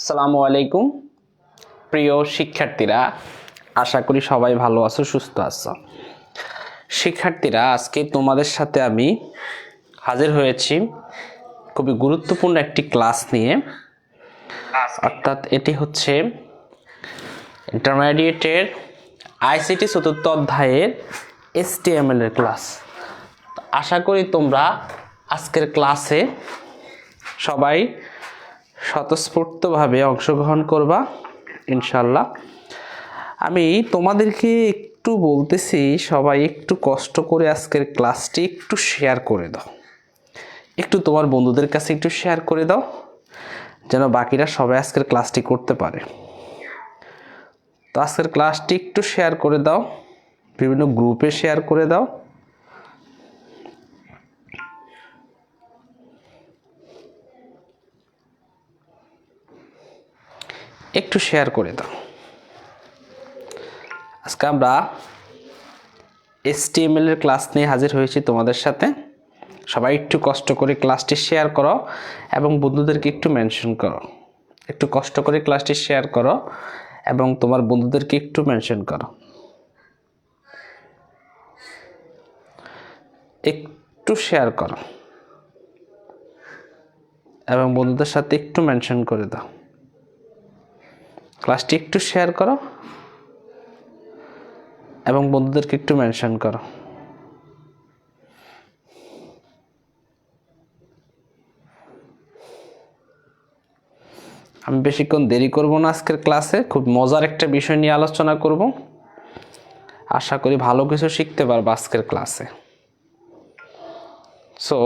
আসসালামু আলাইকুম প্রিয় শিক্ষার্থীরা, আশা করি সবাই ভালো আছো, সুস্থ আছো। শিক্ষার্থীরা, আজকে তোমাদের সাথে আমি হাজির হয়েছি খুবই গুরুত্বপূর্ণ একটি ক্লাস নিয়ে। অর্থাৎ এটি হচ্ছে ইন্টারমিডিয়েটের আইসিটি চতুর্থ অধ্যায়ের HTML এর ক্লাস। আশা করি তোমরা আজকের ক্লাসে সবাই স্বতঃস্ফূর্তভাবে অংশগ্রহণ করবা ইনশাল্লাহ। আমি তোমাদেরকে একটু বলতেছি, সবাই একটু কষ্ট করে আজকের ক্লাসটি একটু শেয়ার করে দাও, একটু তোমার বন্ধুদের কাছে একটু শেয়ার করে দাও, যেন বাকিরা সবাই আজকের ক্লাসটি করতে পারে। তো আজকের ক্লাসটি একটু শেয়ার করে দাও, বিভিন্ন গ্রুপে শেয়ার করে দাও। একটু শেয়ার করে দাও। আজকে আমরা HTML এর ক্লাস নিয়ে হাজির হয়েছি তোমাদের সাথে। সবাই একটু কষ্ট করে ক্লাসটি শেয়ার করো এবং বন্ধুদেরকে একটু মেনশন করো। একটু কষ্ট করে ক্লাসটি শেয়ার করো এবং তোমার বন্ধুদেরকে একটু মেনশন করো। একটু শেয়ার করো এবং বন্ধুদের সাথে একটু মেনশন করে দাও। ক্লাসটি একটু শেয়ার করো এবং বন্ধুদেরকে একটু মেনশন করো। আমি বেশিক্ষণ দেরি করব না, আজকের ক্লাসে খুব মজার একটা বিষয় নিয়ে আলোচনা করব। আশা করি ভালো কিছু শিখতে পারবো আজকের ক্লাসে। সো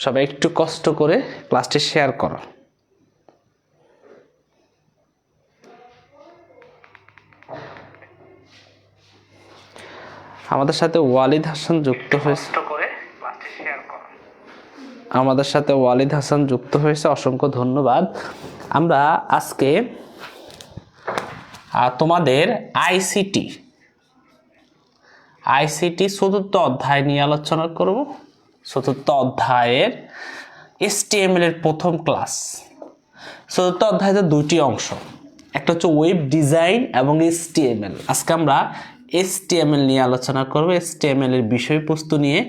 সবাই একটু কষ্ট করে ক্লাসটি শেয়ার করো। আমাদের সাথে ওয়ালিদ হাসান যুক্ত হয়েছে। অসংখ্য ধন্যবাদ। আমরা আজকে তোমাদের আইসিটি চতুর্থ অধ্যায় নিয়ে আলোচনা করব। চতুর্থ অধ্যায়ের HTML এর প্রথম ক্লাস। চতুর্থ অধ্যায়তে দুইটি অংশ, একটা হচ্ছে ওয়েব ডিজাইন এবং HTML। আজকে আমরা HTML নিয়ে আলোচনা করব। HTML এর বিষয়বস্তু নিয়ে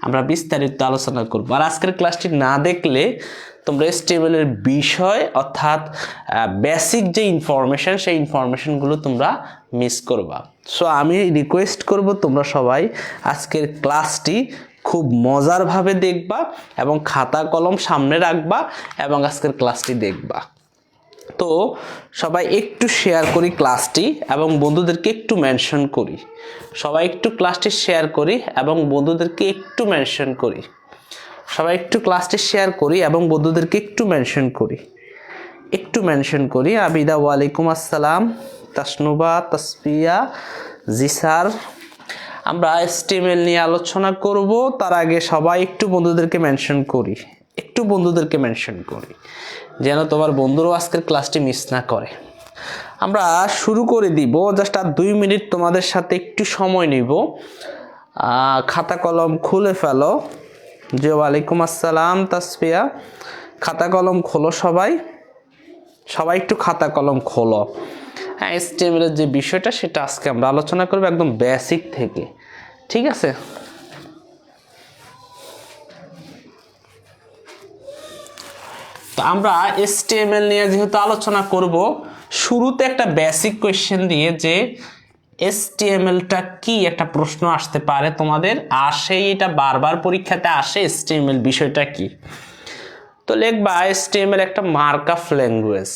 আমরা বিস্তারিত আলোচনা করব। আর আজকের ক্লাসটি না দেখলে তোমরা HTML এর বিষয় অর্থাৎ বেসিক যে ইনফরমেশন, সেই ইনফরমেশনগুলো তোমরা মিস করবা। সো আমি রিকোয়েস্ট করব তোমরা সবাই আজকের ক্লাসটি খুব মজারভাবে দেখবা এবং খাতা কলম সামনে রাখবা এবং আজকের ক্লাসটি দেখবা। তো সবাই একটু শেয়ার করি ক্লাসটি এবং বন্ধুদেরকে একটু মেনশন করি। সবাই একটু ক্লাসটি শেয়ার করি এবং বন্ধুদেরকে একটু মেনশন করি। সবাই একটু ক্লাসটি শেয়ার করি এবং বন্ধুদেরকে একটু মেনশন করি। আবিদা, ওয়ালাইকুম আসসালাম। তাসনুবা, তাসফিয়া, জি স্যার। আমরা HTML নিয়ে আলোচনা করব, তার আগে সবাই একটু বন্ধুদেরকে মেনশন করি, যেন তোমার বন্ধুরাও আজকের ক্লাসটি মিস না করে। আমরা শুরু করে দিব। জাস্ট আর 2 মিনিট তোমাদের সাথে একটু সময় নিব। খাতা কলম খুলে ফেলো। জি ওয়ালাইকুম আসসালাম তাসফিয়া। খাতা কলম খোলো সবাই একটু খাতা কলম খোলো। হ্যাঁ, HTML এর যে বিষয়টা সেটা আজকে আমরা আলোচনা করব একদম বেসিক থেকে, ঠিক আছে? তো আমরা HTML নিয়ে যেহেতু আলোচনা করব, শুরুতে একটা বেসিক কোয়েশ্চেন দিয়ে যে HTML-টা কি একটা প্রশ্ন আসতে পারে তোমাদের, আসে, এটা বারবার পরীক্ষাতে আসে। HTML বিষয়টা কি? তো লিখবা HTML একটা মার্কআপ ল্যাঙ্গুয়েজ।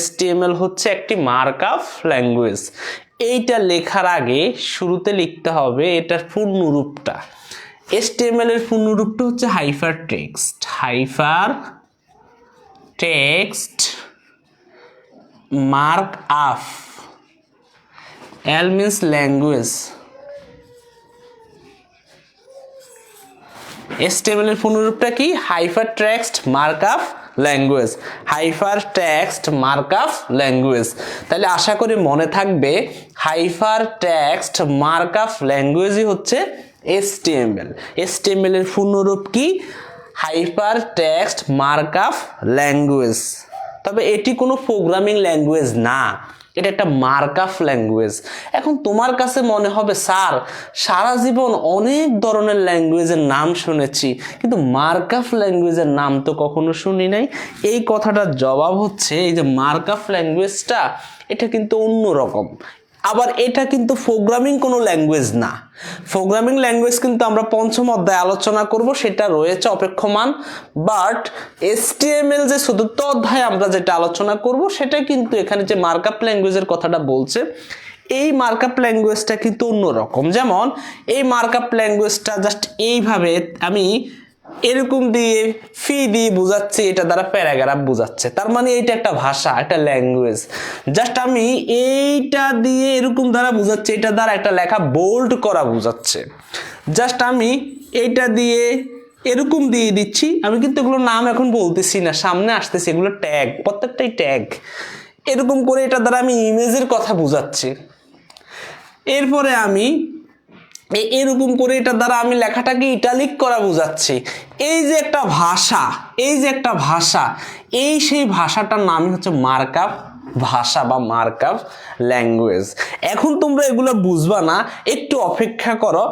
HTML হচ্ছে একটি মার্কআপ ল্যাঙ্গুয়েজ। এইটা লেখার আগে শুরুতে লিখতে হবে এটার পূর্ণরূপটা। HTML এর পূর্ণরূপটা হচ্ছে hyper text markup. L means language। HTML এর পূর্ণরূপটা কি? Hyper text markup language. তাহলে আশা করি মনে থাকবে হাইপার টেক্সট মার্কআপ ল্যাঙ্গুয়েজই হচ্ছে HTML। HTML এর পূর্ণরূপ কি? Hyper text markup language. তবে এটি কোনো প্রোগ্রামিং ল্যাঙ্গুয়েজ না, এটা একটা মার্কআপ ল্যাঙ্গুয়েজ। এখন তোমার কাছে মনে হবে স্যার সারা জীবন অনেক ধরনের ল্যাঙ্গুয়েজের নাম শুনেছি, কিন্তু মার্কআপ ল্যাঙ্গুয়েজের নাম তো কখনো শুনি নাই। এই কথাটার জবাব হচ্ছে এই যে মার্কআপ ল্যাঙ্গুয়েজটা এটা কিন্তু অন্যরকম। আবার এটা কিন্তু প্রোগ্রামিং কোনো ল্যাঙ্গুয়েজ না। প্রোগ্রামিং ল্যাঙ্গুয়েজ কিন্তু আমরা পঞ্চম অধ্যায়ে আলোচনা করব, সেটা রয়েছে অপেক্ষমান। বাট HTML যে চতুর্থ অধ্যায়ে আমরা যেটা আলোচনা করব সেটা কিন্তু এখানে যে মার্কআপ ল্যাঙ্গুয়েজের কথাটা বলছে, এই মার্কআপ ল্যাঙ্গুয়েজটা কিন্তু অন্যরকম। যেমন এই মার্কআপ ল্যাঙ্গুয়েজটা জাস্ট এইভাবে আমি এরকম দিয়ে ফি দিয়ে বুঝাচ্ছি, এটা দ্বারা প্যারাগ্রাফ বুঝাচ্ছে, তার মানে এইটা একটা ভাষা, একটা ল্যাঙ্গুয়েজ। জাস্ট আমি এইটা দিয়ে এরকম দ্বারা বুঝাচ্ছি, এটা দ্বারা একটা লেখা বোল্ড করা বুঝাচ্ছে। জাস্ট আমি এইটা দিয়ে এরকম দিয়ে দিচ্ছি, আমি কিন্তু এগুলো নাম এখন বলতেছি না, সামনে আসতেছি, এগুলো ট্যাগ, প্রত্যেকটাই ট্যাগ। এরকম করে এটা দ্বারা আমি ইমেজের কথা বুঝাচ্ছি। এরপরে আমি এরকম করে এটা দ্বারা আমি লেখাটাকে ইটালিক করা বুঝাচ্ছি। এই যে একটা ভাষা, এই যে একটা ভাষা, এই সেই ভাষাটার নামই হচ্ছে মার্কআপ ভাষা বা মার্কআপ ল্যাঙ্গুয়েজ। এখন তোমরা এগুলো বুঝবা না, একটু অপেক্ষা করো,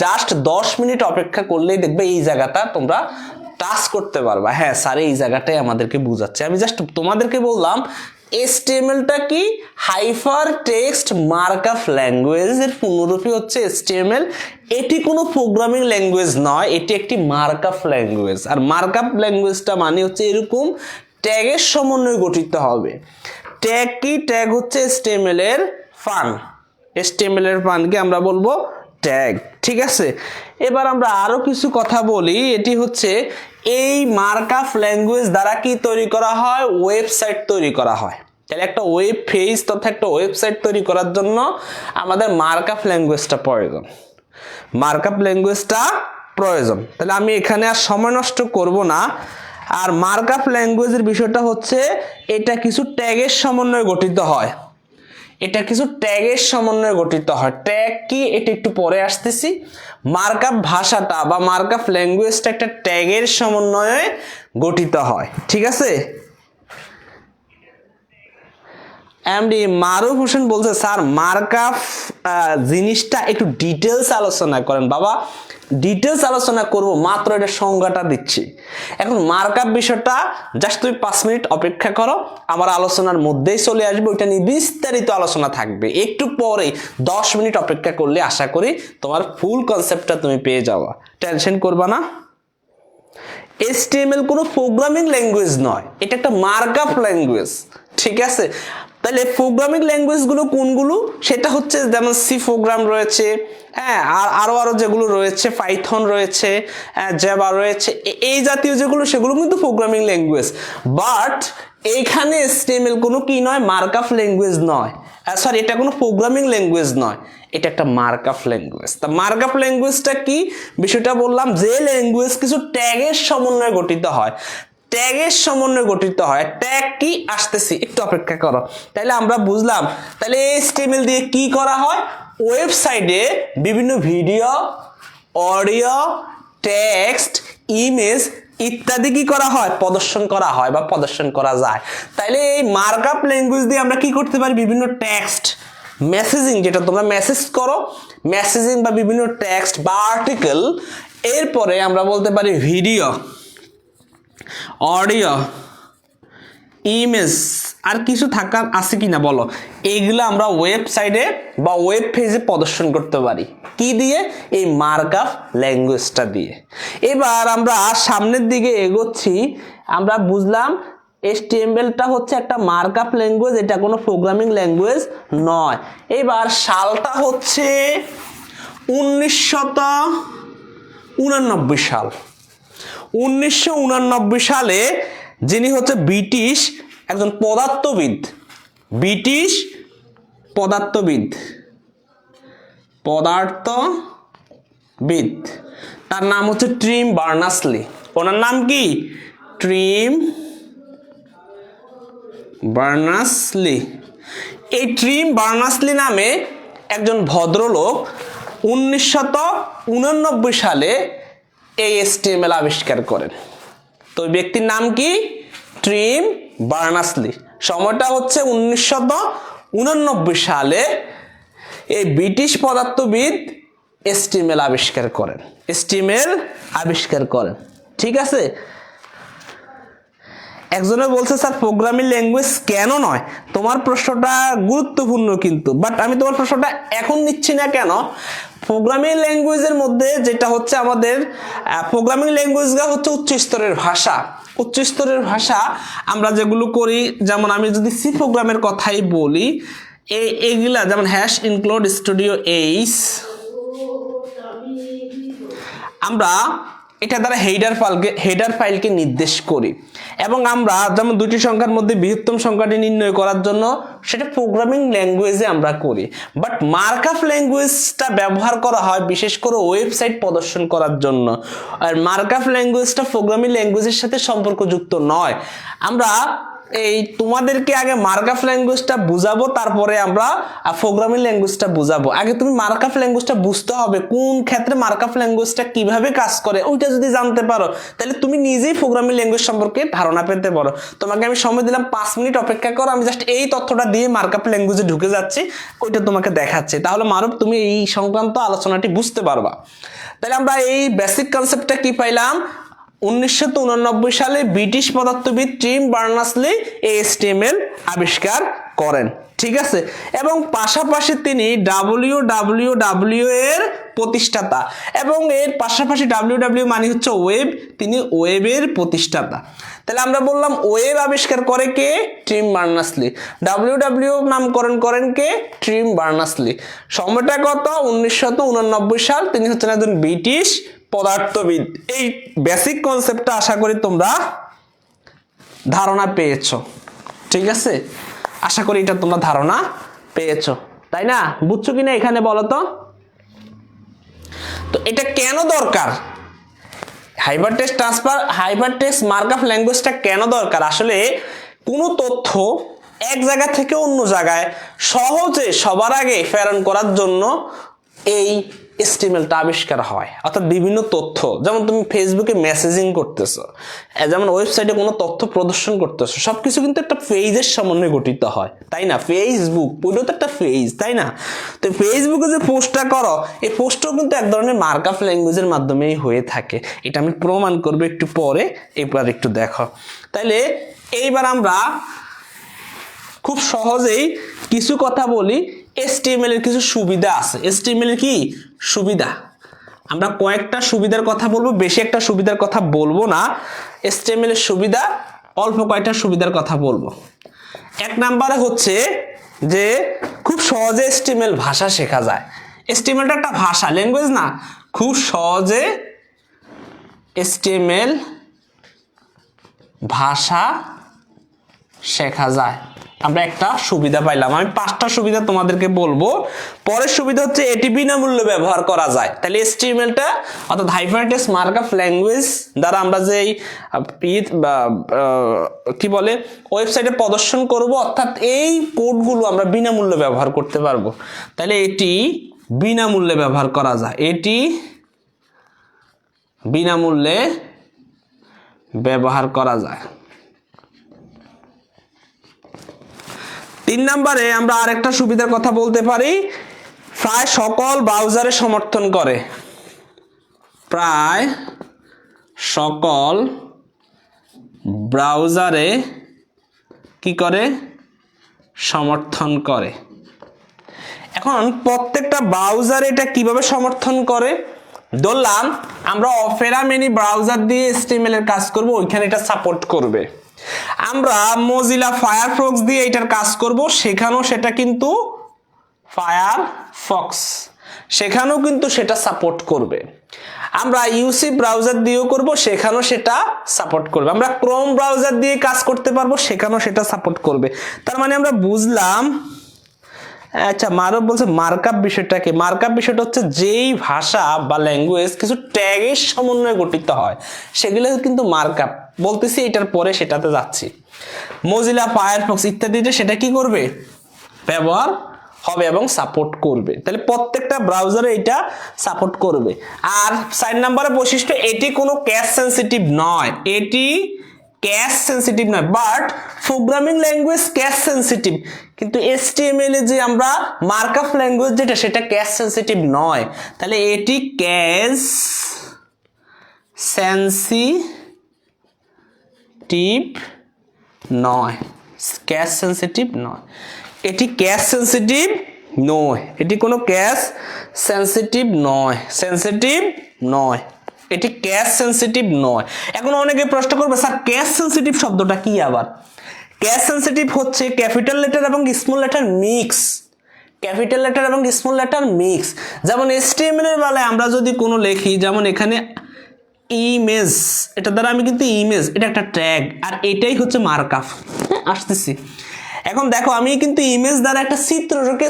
জাস্ট 10 মিনিট অপেক্ষা করলেই দেখবে এই জায়গাটা তোমরা টাচ করতে পারবা। হ্যাঁ স্যার এই জায়গাটাই আমাদেরকে বুঝাচ্ছে। আমি জাস্ট তোমাদেরকে বললাম HTML-টা কি হাইপার টেক্সট মার্কআপ ল্যাঙ্গুয়েজ, এর পূর্ণরূপী হচ্ছে HTML। এটি কোনো প্রোগ্রামিং ল্যাঙ্গুয়েজ নয়, এটি একটি মার্কআপ ল্যাঙ্গুয়েজ। আর মার্কআপ ল্যাঙ্গুয়েজটা মানে হচ্ছে এরকম ট্যাগের সমন্বয়ে গঠিত হবে। ট্যাগ কি? ট্যাগ হচ্ছে HTML এর ফান। HTML এর ফানকে আমরা বলবো ট্যাগ, ঠিক আছে। এবার আমরা আরো কিছু কথা বলি। এটি হচ্ছে এই মার্কআপ ল্যাঙ্গুয়েজ দ্বারা কি তৈরি করা হয়? ওয়েবসাইট তৈরি করা হয়। তাহলে একটা ওয়েব পেজ তথা একটা ওয়েবসাইট তৈরি করার জন্য আমাদের মার্কআপ ল্যাঙ্গুয়েজটা প্রয়োজন, মার্কআপ ল্যাঙ্গুয়েজটা প্রয়োজন। তাহলে আমি এখানে আর সময় নষ্ট করব না। আর মার্কআপ ল্যাঙ্গুয়েজের বিষয়টা হচ্ছে এটা কিছু ট্যাগের সমন্বয়ে গঠিত হয়, এটা কিছু ট্যাগের সমন্বয়ে গঠিত হয়। ট্যাগ কি এটা একটু পরে আসতেছি। মার্কআপ ভাষাটা বা মার্কআপ ল্যাঙ্গুয়েজটা একটা ট্যাগের সমন্বয়ে গঠিত হয়, ঠিক আছে। এমডি মারুফ হোসেন বলছে স্যার মার্কআপ জিনিসটা একটু ডিটেলস আলোচনা করেন। বাবা ডিটেলস আলোচনা করব, মাত্র এটা সংজ্ঞাটা দিচ্ছি। এখন মার্কআপ বিষয়টা জাস্ট তুমি 5 মিনিট অপেক্ষা করো, আমার আলোচনার মধ্যেই চলে আসবে, ওইটা নিয়ে বিস্তারিত আলোচনা থাকবে। একটু পরে 10 মিনিট অপেক্ষা করলে আশা করি তোমার ফুল কনসেপ্টটা তুমি পেয়ে যাওয়া, টেনশন করবা না। HTML কোনো প্রোগ্রামিং ল্যাঙ্গুয়েজ নয়, এটা একটা মার্কআপ ল্যাঙ্গুয়েজ, ঠিক আছে। তাহলে প্রোগ্রামিং ল্যাঙ্গুয়েজগুলো কোনগুলো? সেটা হচ্ছে যেমন সি প্রোগ্রাম রয়েছে, হ্যাঁ, আর আরো যেগুলো রয়েছে, পাইথন রয়েছে, জাভা রয়েছে, এই জাতীয় যেগুলো সেগুলো কিন্তু প্রোগ্রামিং ল্যাঙ্গুয়েজ। বাট এইখানে HTML কোনো কি নয়? মার্কআপ ল্যাঙ্গুয়েজ নয়, সরি এটা কোনো প্রোগ্রামিং ল্যাঙ্গুয়েজ নয়, এটা একটা মার্কআপ ল্যাঙ্গুয়েজ। তা মার্কআপ ল্যাঙ্গুয়েজটা কি? বিষয়টা বললাম যে ল্যাঙ্গুয়েজ কিছু ট্যাগের সমন্বয়ে গঠিত হয়, ট্যাগের সমন্বয়ে গঠিত হয়। ট্যাগ কি? আসতেছি, একটু অপেক্ষা করো। তাহলে আমরা বুঝলাম তাহলে HTML দিয়ে কি করা হয়? ওয়েবসাইটে বিভিন্ন ভিডিও, অডিও, টেক্সট, ইমেজ ইত্যাদি কি করা হয়? প্রদর্শন করা হয় বা প্রদর্শন করা যায়। তাইলে এই মার্কআপ ল্যাঙ্গুয়েজ দিয়ে আমরা কি করতে পারি? বিভিন্ন টেক্সট, মেসেজিং, যেটা তোমরা মেসেজ করো, মেসেজিং বা বিভিন্ন টেক্সট বা আর্টিকেল, এরপরে আমরা বলতে পারি ভিডিও, অডিও, ইমেজ, আর কিছু থাকার আছে কিনা বলো? এইগুলো আমরা ওয়েবসাইটে বা ওয়েব পেজে প্রদর্শন করতে পারি কি দিয়ে? এই মার্কআপ ল্যাঙ্গুয়েজটা দিয়ে। এবার আমরা সামনের দিকে এগোচ্ছি, আমরা বুঝলাম HTML-টা হচ্ছে একটা মার্কআপ ল্যাঙ্গুয়েজ, এটা কোনো প্রোগ্রামিং ল্যাঙ্গুয়েজ নয়। এবার সালটা হচ্ছে 1989 সাল। 1989 সালে যিনি হচ্ছে ব্রিটিশ একজন পদার্থবিদ, ব্রিটিশ পদার্থবিদ, তার নাম হচ্ছে ট্রিম বার্নার্স-লি। ওনার নাম কি? Trim Berners-Lee. এই ট্রিম বার্নার্স-লি নামে একজন ভদ্রলোক 1989 সালে এই HTML আবিষ্কার করেন। তো ব্যক্তির নাম কি? Trim Berners-Lee. সময়টা হচ্ছে 1989 সালে এই ব্রিটিশ পদার্থবিদ HTML আবিষ্কার করেন। HTML আবিষ্কার করেন, ঠিক আছে। একজনে বলছে স্যার প্রোগ্রামিং ল্যাঙ্গুয়েজ কেন নয়? তোমার প্রশ্নটা গুরুত্বপূর্ণ কিন্তু, বাট আমি তোমার প্রশ্নটা এখন নিচ্ছি না। কেন? প্রোগ্রামিং ল্যাঙ্গুয়েজের মধ্যে যেটা হচ্ছে আমাদের প্রোগ্রামিং ল্যাঙ্গুয়েজটা হচ্ছে উচ্চ স্তরের ভাষা। উচ্চ স্তরের ভাষা আমরা যেগুলো করি, যেমন আমি যদি সি প্রোগ্রামের কথাই বলি, এগুলা যেমন হ্যাশ ইনক্লুড স্টুডিও এইচ, আমরা এটা দ্বারা হেডার ফাইলকে নির্দেশ করি, এবং আমরা যেমন দুটি সংখ্যার মধ্যে বৃহত্তম সংখ্যাটি নির্ণয় করার জন্য সেটা প্রোগ্রামিং ল্যাঙ্গুয়েজে আমরা করি। বাট মার্কআপ ল্যাঙ্গুয়েজটা ব্যবহার করা হয় বিশেষ করে ওয়েবসাইট প্রদর্শন করার জন্য। আর মার্কআপ ল্যাঙ্গুয়েজটা প্রোগ্রামিং ল্যাঙ্গুয়েজের সাথে সম্পর্কযুক্ত নয়। আমরা এই তোমাদেরকে আগে মার্কআপ ল্যাঙ্গুয়েজটা বুঝাবো, তারপরে আমরা প্রোগ্রামিং ল্যাঙ্গুয়েজটা বুঝাবো। আগে তুমি মার্কআপ ল্যাঙ্গুয়েজটা বুঝতে হবে, কোন ক্ষেত্রে মার্কআপ ল্যাঙ্গুয়েজটা কিভাবে কাজ করে ওইটা যদি জানতে পারো তাহলে তুমি নিজেই প্রোগ্রামিং ল্যাঙ্গুয়েজ সম্পর্কে ধারণা পেতে পারো। তোমাকে আমি সময় দিলাম 5 মিনিট অপেক্ষা করো, আমি জাস্ট এই তথ্যটা দিয়ে মার্কআপ ল্যাঙ্গুয়েজে ঢুকে যাচ্ছি, ওইটা তোমাকে দেখাচ্ছি, তাহলে মারুফ তুমি এই সংক্রান্ত আলোচনাটি বুঝতে পারবা। তাহলে আমরা এই বেসিক কনসেপ্টটা কি পাইলাম? 1989 সালে ব্রিটিশ পদার্থবিদ ট্রিম বার্নার্স-লি HTML আবিষ্কার করেন, ঠিক আছে। এবং পাশাপাশি তিনি WWW এর প্রতিষ্ঠাতা, এবং এর পাশাপাশি WWW মানে হচ্ছে ওয়েব, তিনি ওয়েবের প্রতিষ্ঠাতা। তাহলে আমরা বললাম ওয়েব আবিষ্কার করে কে? Trim Berners-Lee. WWW নামকরণ করেন কে? Trim Berners-Lee. সময়টা কত? 1989 সাল। তিনি হচ্ছেন একজন ব্রিটিশ পদার্থবিদ। এই বেসিক কনসেপ্টটা আশা করি তোমরা ধারণা পেয়েছো, ঠিক আছে। আশা করি এটা তোমরা ধারণা পেয়েছো, তাই না? বুঝছো কিনা এখানে বলো তো। তো এটা কেন দরকার? হাইপারটেক্সট ট্রান্সফার, হাইপারটেক্সট মার্কআপ ল্যাঙ্গুয়েজটা কেন দরকার? আসলে কোনো তথ্য এক জায়গা থেকে অন্য জায়গায় সহজে সবার আগে প্রেরণ করার জন্য এই HTMLটা আবিষ্কার হয়। অর্থাৎ বিভিন্ন তথ্য, যেমন তুমি ফেসবুকে মেসেজিং করতেছো, যেমন ওয়েবসাইটে কোনো তথ্য প্রদর্শন করতেছো, সবকিছু কিন্তু একটা পেজের সমন্বয়ে গঠিত হয়, তাই না? ফেসবুক পুরো তো একটা পেজ, তাই না? তো ফেসবুকে যে পোস্টটা করো, এই পোস্টও কিন্তু এক ধরনের মার্কআপ ল্যাঙ্গুয়েজের মাধ্যমেই হয়ে থাকে। এটা আমি প্রমাণ করবো একটু পরে, এবার একটু দেখো। তাইলে এইবার আমরা খুব সহজেই কিছু কথা বলি। HTML এর কিছু সুবিধা আছে। HTML এর কি সুবিধা? আমরা কয়েকটা সুবিধার কথা বলবো, বেশি একটা সুবিধার কথা বলবো না। HTML এর সুবিধা অল্প কয়েকটা সুবিধার কথা বলবো। এক নম্বরে হচ্ছে যে খুব সহজে HTML ভাষা শেখা যায়। HTMLটা একটা ভাষা, ল্যাঙ্গুয়েজ না। খুব সহজে HTML ভাষা শেখা যায়। আমরা একটা সুবিধা পাইলাম। আমি 5টা সুবিধা তোমাদেরকে বলবো। পরের সুবিধা হচ্ছে এটি বিনামূল্যে ব্যবহার করা যায়। তাহলে HTMLটা অর্থাৎ হাইপারটেক্সট মার্কআপ ল্যাঙ্গুয়েজ দ্বারা আমরা যে কি বলে ওয়েবসাইটে প্রদর্শন করব, অর্থাৎ এই কোডগুলো আমরা বিনামূল্যে ব্যবহার করতে পারবো। তাহলে এটি বিনামূল্যে ব্যবহার করা যায়। এটি বিনামূল্যে ব্যবহার করা যায়। 3 নম্বরে আমরা আরেকটা সুবিধার কথা বলতে পারি, প্রায় সকল ব্রাউজারে সমর্থন করে। প্রায় সকল ব্রাউজারে কি করে? সমর্থন করে। এখন প্রত্যেকটা ব্রাউজারে এটা কিভাবে সমর্থন করে? ধরলাম আমরা অপেরা মিনি ব্রাউজার দিয়ে HTML এর কাজ করব, ওইখানে এটা সাপোর্ট করবে। আমরা মজিলা ফায়ারফক্স দিয়ে এটার কাজ করব, সেখানেও সেটা কিন্তু ফায়ারফক্স, সেখানেও কিন্তু সেটা সাপোর্ট করবে। আমরা ইউসি ব্রাউজার দিয়েও করব, সেখানেও সেটা সাপোর্ট করবে। আমরা ক্রোম ব্রাউজার দিয়ে কাজ করতে পারবো, সেখানেও সেটা সাপোর্ট করবে। তার মানে আমরা বুঝলাম। আচ্ছা, মারুফ বলছে মার্কআপ বিষয়টা কি? মার্কআপ বিষয়টা হচ্ছে যেই ভাষা বা ল্যাঙ্গুয়েজ কিছু ট্যাগের সমন্বয়ে গঠিত হয়, সেগুলো কিন্তু মার্কআপ বলতেছি, এটার পরে সেটাতে যাচ্ছি। মজিলা ফায়ারফক্স ইত্যাদিতে সেটা কি করবে? ব্যবহার হবে এবং সাপোর্ট করবে। তাহলে প্রত্যেকটা ব্রাউজারে এটা সাপোর্ট করবে। আর 4 নম্বরের বৈশিষ্ট্য, এটি কোনো ক্যাশ সেনসিটিভ নয়। এটি ক্যাশ সেন্সিটিভ নয়, but programming language cash sensitive, কিন্তু HTML এ যে আমরা মার্কআপ ল্যাঙ্গুয়েজ যেটা সেটা ক্যাশ সেন্সিটিভ নয়, তাহলে এটি ক্যাশ সেন্সিটিভ নয়, ক্যাশ সেন্সিটিভ নয়, এটি ক্যাশ সেন্সিটিভ নয়, এটি কোনো ক্যাশ সেন্সিটিভ নয়, সেন্সিটিভ নয়, এটি ক্যাশ সেন্সিটিভ নয়। এখন অনেকে প্রশ্ন করবে স্যার ক্যাশ সেন্সিটিভ শব্দটা কি আবার? ক্যাশ সেন্সিটিভ হচ্ছে ক্যাপিটাল লেটার এবং small letter mix, capital letter এবং স্মল লেটার মিক্স। যেমন HTML এর বেলায় আমরা যদি কোনো লিখি, যেমন এখানে ইমেজ, এটা দ্বারা আমি কিন্তু ইমেজ, এটা একটা ট্যাগ, আর এটাই হচ্ছে মার্কআপ। আসতেছি, এখন দেখো আমি কিন্তু ইমেজ দ্বারা একটা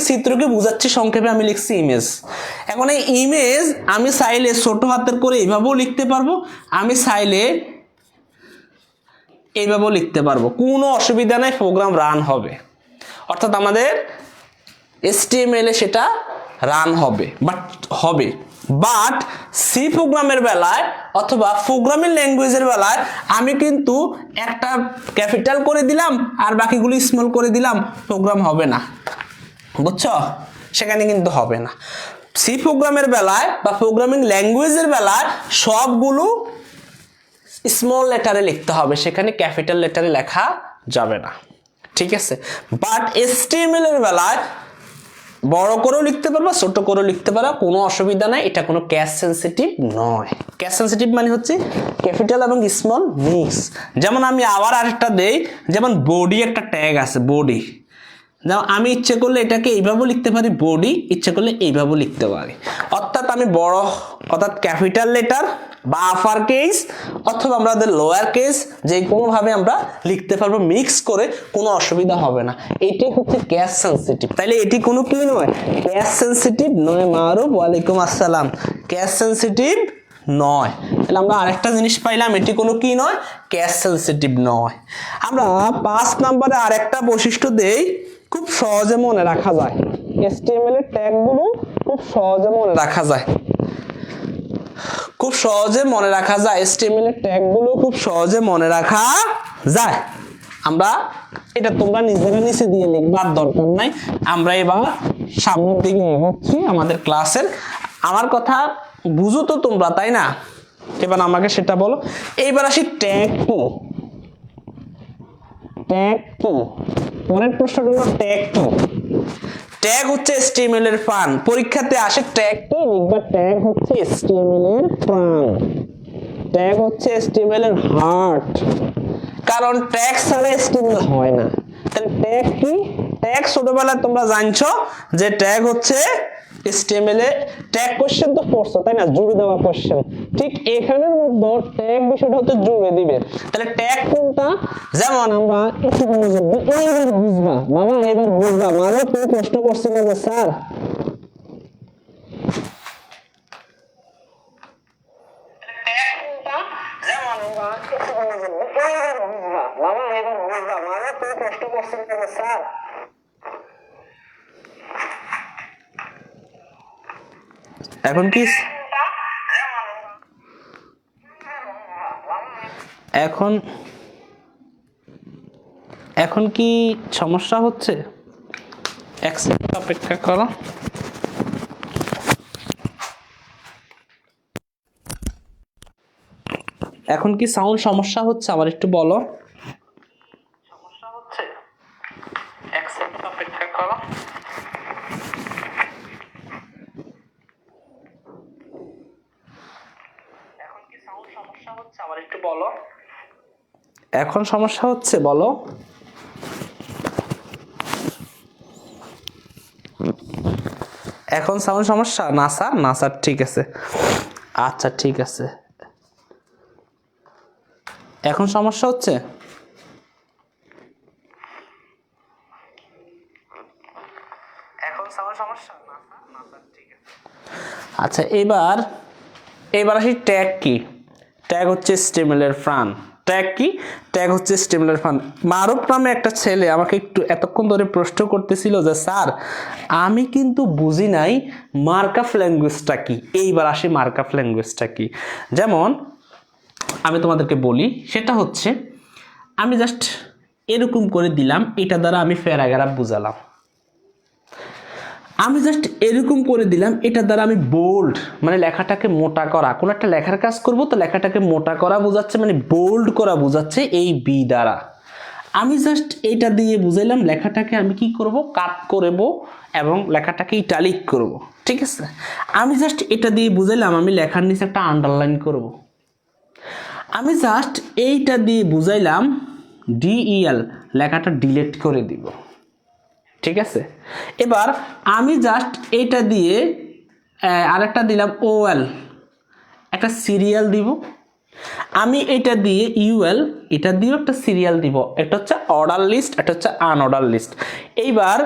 চিত্রকে বোঝাচ্ছি, সংক্ষেপে আমি লিখছি ইমেজ। এখন এই ইমেজ আমি চাইলে ছোট হাতের করে এইভাবেও লিখতে পারবো, আমি চাইলে এইভাবেও লিখতে পারবো, কোনো অসুবিধা নাই, প্রোগ্রাম রান হবে, অর্থাৎ আমাদের HTML এ সেটা রান হবে, বাট সি প্রোগ্রামের বেলায় অথবা প্রোগ্রামিং ল্যাঙ্গুয়েজের বেলায় আমি কিন্তু একটা ক্যাপিটাল করে দিলাম আর বাকিগুলো স্মল করে দিলাম, প্রোগ্রাম হবে না, বুঝছো? সেখানে কিন্তু হবে না। সি প্রোগ্রামের বেলায় বা প্রোগ্রামিং ল্যাঙ্গুয়েজের বেলায় সবগুলো স্মল লেটারে লিখতে হবে, সেখানে ক্যাপিটাল লেটারে লেখা যাবে না, ঠিক আছে? বাট HTML এর বেলায় বড় করেও লিখতে পারবা, ছোট করেও লিখতে পারবা, কোনো অসুবিধা নাই, এটা কোনো ক্যাশ সেন্সিটিভ নয়। ক্যাশ সেন্সিটিভ মানে হচ্ছে ক্যাপিটাল এবং স্মল মিক্স। যেমন আমি আবার আরেকটা দেই, যেমন বডি একটা ট্যাগ আছে, বডি, যেমন আমি ইচ্ছে করলে এটাকে এইভাবেও লিখতে পারি বডি, ইচ্ছে করলে এইভাবেও লিখতে পারি, অর্থাৎ আমি বড়, অর্থাৎ ক্যাপিটাল লেটার বা আপার কেস অথবা আমাদের লোয়ার কেস, যে কোনোভাবে আমরা লিখতে পারবো, মিক্স করে, কোনো অসুবিধা হবে না। এটি হচ্ছে ক্যাশ সেন্সিটিভ, তাইলে এটি কোনো কি নয়, ক্যাশ সেন্সিটিভ নয়। মারুফ, ওয়ালাইকুম আসসালাম, ক্যাশ সেন্সিটিভ নয়। তাহলে আমরা আরেকটা জিনিস পাইলাম, এটি কোনো কি নয়, ক্যাশ সেন্সিটিভ নয়। আমরা 5 নম্বরে আরেকটা বৈশিষ্ট্য দেই, খুব সহজে মনে রাখা যায়, HTML এর ট্যাগগুলো খুব সহজে মনে রাখা যায়, খুব সহজে মনে রাখা যায়, HTML এর ট্যাগগুলো খুব সহজে মনে রাখা যায়। আমরা এটা তোমরা নিজেরা নিচে দিয়ে লিখবার দরকার নাই, আমরা এবার সামনের দিকে এগোচ্ছি আমাদের ক্লাসের। আমার কথা বুঝো তো তোমরা, তাই না? এবার আমাকে সেটা বলো। এইবার আসি ট্যাগ কি, ট্যাগ কি? পরের প্রশ্নটা হলো ট্যাগ কি? ট্যাগ হচ্ছে HTML এর প্রাণ। পরীক্ষাতে আসে ট্যাগ কি লিখবা, ট্যাগ হচ্ছে HTML এর প্রাণ, ট্যাগ হচ্ছে HTML এর হার্ট, কারণ ট্যাগ ছাড়া HTML হয় না। তাহলে ট্যাগ কি? ট্যাগ ছোটবেলায় তোমরা জানছো যে ট্যাগ হচ্ছে HTML এ ট্যাগ কোশ্চেন তো পড়ছো, তাই না? জুড়ে দেওয়া কোশ্চেন, ঠিক এখানের মধ্যে ট্যাগ বিষয়টা হচ্ছে জুড়ে দিবে। তাহলে ট্যাগ কোনটা? যেমন আমরা একটু বুঝবা বাবা, এবার বুঝবা। মানে তুমি প্রশ্ন করছিল যে স্যার এখন কি এখন কি সমস্যা হচ্ছে? এক সেকেন্ড অপেক্ষা করো। এখন কি সাউন্ড সমস্যা হচ্ছে? আমার একটু বলো। সমস্যা হচ্ছে? এক সেকেন্ড অপেক্ষা করো। এখন কি সাউন্ড সমস্যা হচ্ছে? আমার একটু বলো। এখন সমস্যা হচ্ছে? বলো। এখন সাউন্ড সমস্যা? না স্যার, না স্যার, ঠিক আছে, আচ্ছা ঠিক আছে। এখন সমস্যা হচ্ছে? এখন সাউন্ড সমস্যা? না স্যার, না স্যার, ঠিক আছে। আচ্ছা, এবার আসি ট্যাগ কি। ট্যাগ হচ্ছে HTML এর প্রাণ। ট্যাগ কি? ট্যাগ হচ্ছে HTML এর প্রাণ। মারুফ নামে একটা ছেলে আমাকে একটু এতক্ষণ ধরে প্রশ্ন করতেছিল যে স্যার আমি কিন্তু বুঝি নাই মার্কআপ ল্যাঙ্গুয়েজটা কি। এইবার আসি মার্কআপ ল্যাঙ্গুয়েজটা কি। যেমন আমি তোমাদেরকে বলি, সেটা হচ্ছে আমি জাস্ট এরকম করে দিলাম, এটা দ্বারা আমি প্যারাগ্রাফ বুঝালাম। আমি জাস্ট এরকম করে দিলাম, এটা দ্বারা আমি বোল্ড মানে লেখাটাকে মোটা করা, কোন একটা লেখার কাজ করব তো লেখাটাকে মোটা করা বোঝাচ্ছে, মানে বোল্ড করা বোঝাচ্ছে এই বি দ্বারা। আমি জাস্ট এটা দিয়ে বুঝাইলাম লেখাটাকে আমি কি করব, কাট করব এবং লেখাটাকে ইটালিক করব। ঠিক আছে, আমি জাস্ট এটা দিয়ে বুঝাইলাম আমি লেখার নিচে একটা আন্ডারলাইন করব। আমি জাস্ট এইটা দিয়ে বুঝাইলাম ডিইএল, লেখাটা ডিলিট করে দিব। ঠিক আছে, এবার আমি জাস্ট এইটা দিয়ে আরেকটা দিলাম ওএল, একটা সিরিয়াল দিব। আমি এটা দিয়ে ইউএল, এটা দিয়েও একটা সিরিয়াল দিব। এটা হচ্ছে অর্ডার লিস্ট, এটা হচ্ছে আনঅর্ডার লিস্ট। এইবার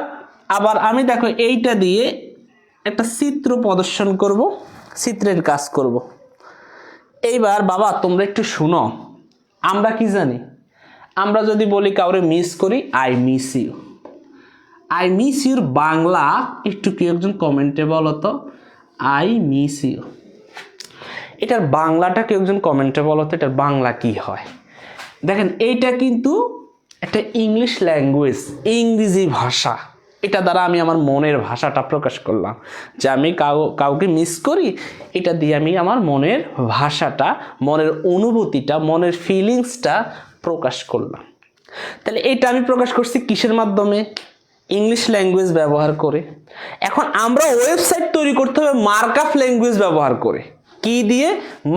আবার আমি দেখো এইটা দিয়ে একটা চিত্র প্রদর্শন করব, চিত্রের কাজ করব। এইবার বাবা তোমরা একটু শুনো, আমরা কি জানি, আমরা যদি বলি কাউরে মিস করি, I miss you. I miss your Bangla একটু কি একজন কমেন্টে বলো তো, আই মিস ইউ এটার বাংলাটা কেউ একজন কমেন্টে বলো তো, এটার বাংলা কি হয়। দেখেন এইটা কিন্তু একটা ইংলিশ ল্যাঙ্গুয়েজ, ইংরেজি ভাষা। এটা দ্বারা আমি আমার মনের ভাষাটা প্রকাশ করলাম যে আমি কাউকে মিস করি, এটা দিয়ে আমি আমার মনের ভাষাটা, মনের অনুভূতিটা, মনের ফিলিংসটা প্রকাশ করলাম। তাহলে এটা আমি প্রকাশ করছি কিসের মাধ্যমে, ইংলিশ ল্যাঙ্গুয়েজ ব্যবহার করে। এখন আমরা ওয়েবসাইট তৈরি করতে হবে মার্কআপ ল্যাঙ্গুয়েজ ব্যবহার করে। কি দিয়ে,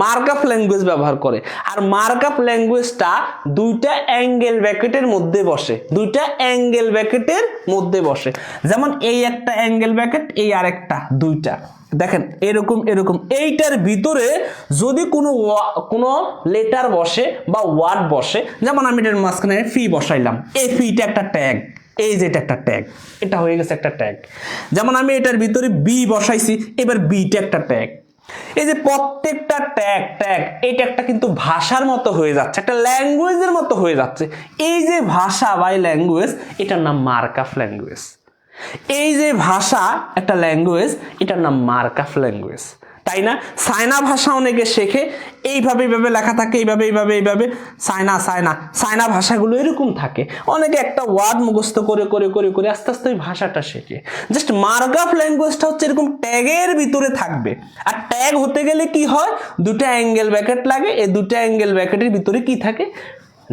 মার্কআপ ল্যাঙ্গুয়েজ ব্যবহার করে। আর মার্কআপ ল্যাঙ্গুয়েজটা দুইটা অ্যাঙ্গেল ব্র্যাকেটের মধ্যে বসে, দুইটা অ্যাঙ্গেল ব্র্যাকেটের মধ্যে বসে। যেমন এই একটা অ্যাঙ্গেল ব্র্যাকেট, এই আরেকটা, দুইটা দেখেন এরকম এরকম। এইটার ভিতরে যদি কোনো লেটার বসে বা ওয়ার্ড বসে, যেমন আমি এটার মাঝখানে ফি বসাইলাম, এই ফিটা একটা ট্যাগ, এই যে এটা একটা ট্যাগ, এটা হয়ে গেছে একটা ট্যাগ। যেমন আমি এটার ভিতরে বি বসাইছি, এবার বিটা একটা ট্যাগ। এই যে প্রত্যেকটা ট্যাগ ট্যাগ, এই ট্যাগটা কিন্তু ভাষার মতো হয়ে যাচ্ছে, একটা ল্যাঙ্গুয়েজের মতো হয়ে যাচ্ছে। এই যে ভাষা বা ল্যাঙ্গুয়েজ, এটার নাম মার্কআপ ল্যাঙ্গুয়েজ। এই যে ভাষা একটা ল্যাঙ্গুয়েজ, এটার নাম মার্কআপ ল্যাঙ্গুয়েজ, তাই না? চায়না ভাষা অনেকে শেখে, এইভাবে এইভাবে লেখা থাকে, এইভাবে এইভাবে এইভাবে। চায়না ভাষাগুলো এরকম থাকে, অনেকে একটা ওয়ার্ড মুখস্থ করে করে করে করে আস্তে আস্তে ওই ভাষাটা শেখে। জাস্ট মার্কআপ ল্যাঙ্গুয়েজটা হচ্ছে এরকম ট্যাগের ভিতরে থাকবে। আর ট্যাগ হতে গেলে কি হয়, দুটো অ্যাঙ্গেল ব্র্যাকেট লাগে। এই দুটো অ্যাঙ্গেল ব্র্যাকেটের ভিতরে কি থাকে,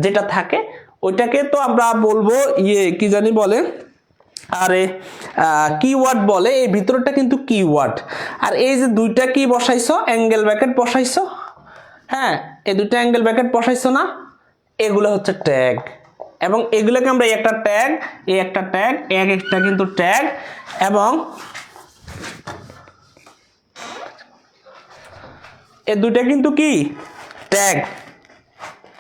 যেটা থাকে ওইটাকে তো আমরা বলবো কি জানি বলে, আরে কিওয়ার্ড বলে। এই ভিতরটা কিন্তু কিওয়ার্ড। আর এই যে দুইটা কি বসাইছো, অ্যাঙ্গেল ব্র্যাকেট বসাইছো, হ্যাঁ এই দুইটা অ্যাঙ্গেল ব্র্যাকেট বসাইছো না, এগুলো হচ্ছে ট্যাগ। এবং এগুলোকে আমরা একটা ট্যাগ, এই একটা ট্যাগ, এক একটা কিন্তু ট্যাগ, এবং এই দুইটা কিন্তু কি ট্যাগ।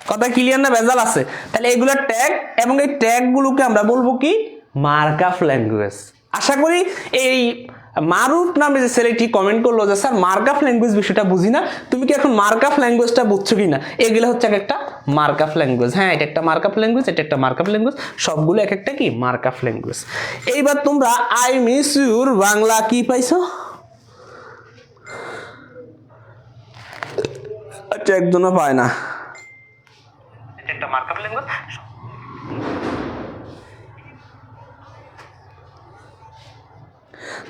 কথা ক্লিয়ার না, ভেজাল আছে? তাহলে এগুলো ট্যাগ, এবং এই ট্যাগগুলোকে আমরা বলবো কি, মার্কআপ ল্যাঙ্গুয়েজ। আশা করি এই মারুফ নামে যে ছেলেটি কমেন্ট করলো যে স্যার মার্কআপ ল্যাঙ্গুয়েজ বিষয়টা বুঝি না, তুমি কি এখন মার্কআপ ল্যাঙ্গুয়েজটা বুঝছো কিনা? এগুলো হচ্ছে একটা মার্কআপ ল্যাঙ্গুয়েজ। হ্যাঁ, এটা একটা মার্কআপ ল্যাঙ্গুয়েজ, এটা একটা মার্কআপ ল্যাঙ্গুয়েজ, সবগুলো এক একটা কি মার্কআপ ল্যাঙ্গুয়েজ। এইবার তোমরা আই মিস ইউর বাংলা কি পাইছো? আচ্ছা, একজনও পায় না। এটা একটা মার্কআপ ল্যাঙ্গুয়েজ।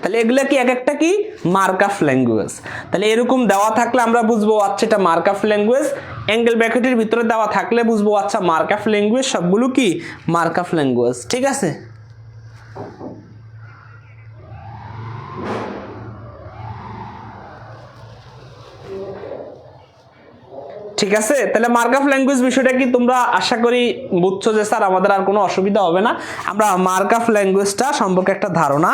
তাহলে এগুলা কি এক একটা কি মার্কআপ ল্যাঙ্গুয়েজ। তাহলে এরকম দেওয়া থাকলে আমরা বুঝবো আচ্ছা এটা মার্কআপ ল্যাঙ্গুয়েজ। অ্যাঙ্গেল ব্র্যাকেটের ভিতরে দেওয়া থাকলে বুঝবো আচ্ছা মার্কআপ ল্যাঙ্গুয়েজ, সবগুলো কি মার্কআপ ল্যাঙ্গুয়েজ। ঠিক আছে, ঠিক আছে। তাহলে মার্কআপ ল্যাঙ্গুয়েজ বিষয়টা কি তোমরা আশা করি বুঝছো যে স্যার আমাদের আর কোনো অসুবিধা হবে না, আমরা মার্কআপ ল্যাঙ্গুয়েজটা সম্পর্কে একটা ধারণা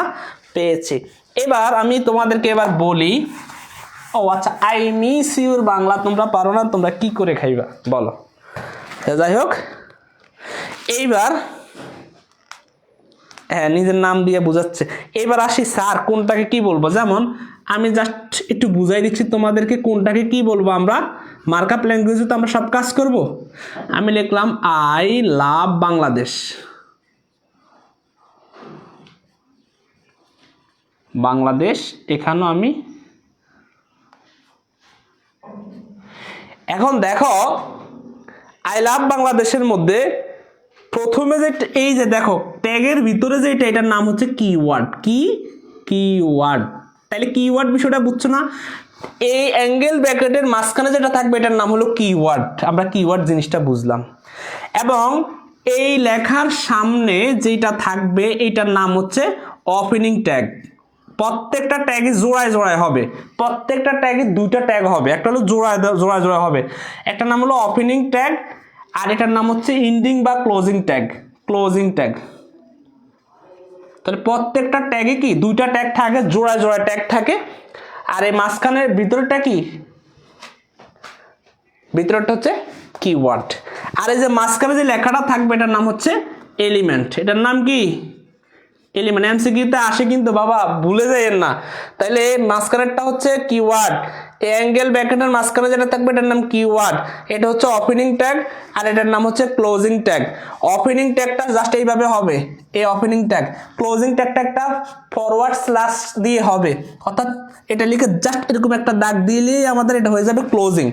পেয়েছি। এবার আমি তোমাদেরকে এবার বলি, ও আচ্ছা আই মিস ইউর বাংলা তোমরা পারো না, তোমরা কি করে খাইবা বলো? যাই হোক, এইবার হ্যাঁ নিজের নাম দিয়ে বুঝাচ্ছে। এবার আসি স্যার কোনটাকে কি বলবো। যেমন আমি জাস্ট একটু বুঝাই দিচ্ছি তোমাদেরকে কোনটাকে কি বলবো। আমরা মার্কআপ ল্যাঙ্গুয়েজে তো আমরা সব কাজ করব। আমি লিখলাম আই লাভ বাংলাদেশ, বাংলাদেশ। এখানেও আমি, এখন দেখো আই লাভ বাংলাদেশের মধ্যে প্রথমে যে এই যে দেখো ট্যাগের ভিতরে যে এটার নাম হচ্ছে কিওয়ার্ড। কিওয়ার্ড, তাহলে কিওয়ার্ড বিষয়টা বুঝছো না? এই অ্যাঙ্গেল ব্র্যাকেটের মাঝখানে যেটা থাকবে এটার নাম হলো কিওয়ার্ড। আমরা কিওয়ার্ড জিনিসটা বুঝলাম। এবং এই লেখার সামনে যেটা থাকবে এইটার নাম হচ্ছে ওপেনিং ট্যাগ। প্রত্যেকটা ট্যাগে জোড়ায় জোড়ায় হবে, প্রত্যেকটা ট্যাগে দুইটা ট্যাগ হবে, একটা হলো জোড়ায় জোড়ায় হবে, একটা নাম হলো ওপেনিং ট্যাগ আর এটার নাম হচ্ছে এন্ডিং বা ক্লোজিং ট্যাগ। তাহলে প্রত্যেকটা ট্যাগে কি দুইটা ট্যাগ থাকে, জোড়ায় জোড়ায় ট্যাগ থাকে। আর এই মাঝখানের ভিতরটা কি, ভিতরটা হচ্ছে কিওয়ার্ড। আর এই যে মাঝখানে যে লেখাটা থাকবে এটার নাম হচ্ছে এলিমেন্ট। এটার নাম কি? এলিমেন্ট। এমসিকিউতে আসে কিন্তু বাবা, ভুলে যাইয়েন না। তাহলে মাঝখানেরটা হচ্ছে কিওয়ার্ড, অ্যাঙ্গেল ব্র্যাকেটের মাঝখানে যেটা থাকবে এটার নাম কিওয়ার্ড। এটা হচ্ছে ওপেনিং ট্যাগ আর এটার নাম হচ্ছে ক্লোজিং ট্যাগ। ওপেনিং ট্যাগটা জাস্ট এইভাবে হবে, এই ওপেনিং ট্যাগ। ক্লোজিং ট্যাগটা একটা ফরওয়ার্ড স্ল্যাশ দিয়ে হবে, অর্থাৎ এটা লিখে জাস্ট এরকম একটা দাগ দিলেই আমাদের এটা হয়ে যাবে ক্লোজিং।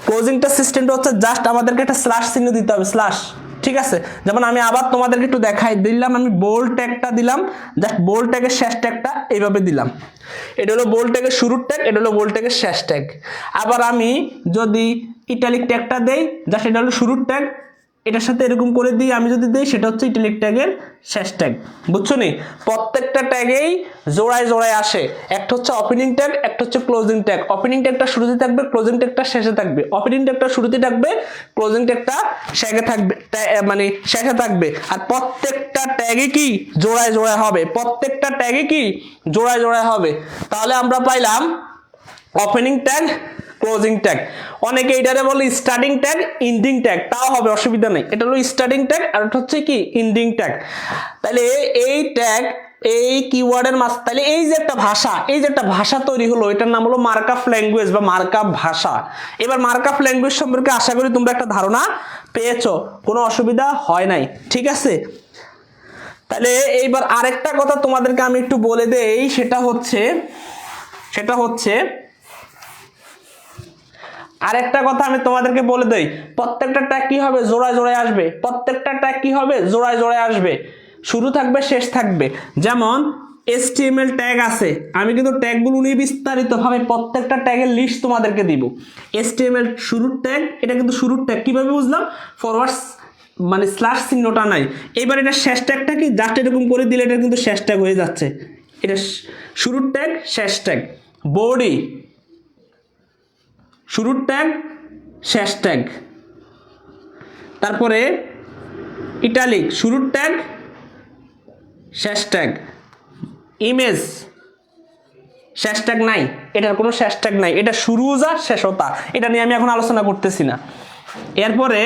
ক্লোজিংটা সিস্টেমটা হচ্ছে জাস্ট আমাদেরকে একটা স্ল্যাশ চিহ্ন দিতে হবে, স্ল্যাশ। ঠিক আছে, যেমন আমি আবার তোমাদেরকে একটু দেখাই দিলাম, আমি বোল্ড ট্যাগটা দিলাম, জাস্ট বোল্ড ট্যাগের শেষ ট্যাগটা এইভাবে দিলাম। এটা হলো বোল্ড ট্যাগের শুরুর ট্যাগ, এটা হলো বোল্ড ট্যাগের শেষ ট্যাগ। আবার আমি যদি ইটালিক ট্যাগটা দেই, জাস্ট এটা হলো শুরুর ট্যাগ, এটার সাথে এরকম করে দিই আমি যদি দেই, সেটা হচ্ছে ইটালিক ট্যাগের শেষ ট্যাগ। বুঝছো নি? প্রত্যেকটা ট্যাগেই জোড়ায় জোড়ায় আসে, একটা হচ্ছে ওপেনিং ট্যাগ, একটা হচ্ছে ক্লোজিং ট্যাগ। ওপেনিং ট্যাগটা শুরুতে থাকবে, ক্লোজিং ট্যাগটা শেষে থাকবে। ওপেনিং ট্যাগটা শুরুতে থাকবে, ক্লোজিং ট্যাগটা শেষে থাকবে, মানে শেষে থাকবে। আর প্রত্যেকটা ট্যাগে কি জোড়ায় জোড়ায় হবে, প্রত্যেকটা ট্যাগে কি জোড়ায় জোড়ায় হবে। তাহলে আমরা পাইলাম ওপেনিং ট্যাগ, ক্লোজিং ট্যাগ। অনেকে এটারে বলে স্টার্টিং ট্যাগ, এন্ডিং ট্যাগ, তাও হবে, অসুবিধা নেই। এটা হলো স্টার্টিং ট্যাগ আর এটা হচ্ছে কি এন্ডিং ট্যাগ। তাহলে এই ট্যাগ, এই কিওয়ার্ডের মাঝ, তাহলে এই যে একটা ভাষা, এই যে একটা ভাষা তৈরি হলো, এটার নাম হলো মার্কআপ ল্যাঙ্গুয়েজ বা মার্কআপ ভাষা। এবার মার্কআপ ল্যাঙ্গুয়েজ সম্পর্কে আশা করি তোমরা একটা ধারণা পেয়েছো, কোনো অসুবিধা হয় নাই। ঠিক আছে, তাহলে এইবার আরেকটা কথা তোমাদেরকে আমি একটু বলে দেই, সেটা হচ্ছে আরেকটা কথা আমি তোমাদেরকে বলে দেই, প্রত্যেকটা ট্যাগ কি হবে, জোড়ায় জোড়ায় আসবে। প্রত্যেকটা ট্যাগ কি হবে, জোড়ায় জোড়ায় আসবে, শুরু থাকবে শেষ থাকবে। যেমন HTML ট্যাগ আছে, আমি কিন্তু ট্যাগগুলো নিয়ে বিস্তারিতভাবে প্রত্যেকটা ট্যাগের লিস্ট তোমাদেরকে দিব। HTML শুরুর ট্যাগ, এটা কিন্তু শুরুর ট্যাগ, কিভাবে বুঝলাম? ফরওয়ার্ড মানে স্ল্যাশ চিহ্নটা নাই। এবার এটা শেষ ট্যাগটা কি, জাস্ট এরকম করে দিলে এটা কিন্তু শেষ ট্যাগ হয়ে যাচ্ছে। এটা শুরুর ট্যাগ, শেষ ট্যাগ। বডি, শুরুর ট্যাগ, শেষ ট্যাগ। তারপরে ইটালিক, শুরুর ট্যাগ, শেষ ট্যাগ। ইমেজ, শেষ ট্যাগ নাই, এটার কোনো শেষ ট্যাগ নাই, এটা শুরু যা শেষও তা, এটা নিয়ে আমি এখন আলোচনা করতেছি না। এরপরে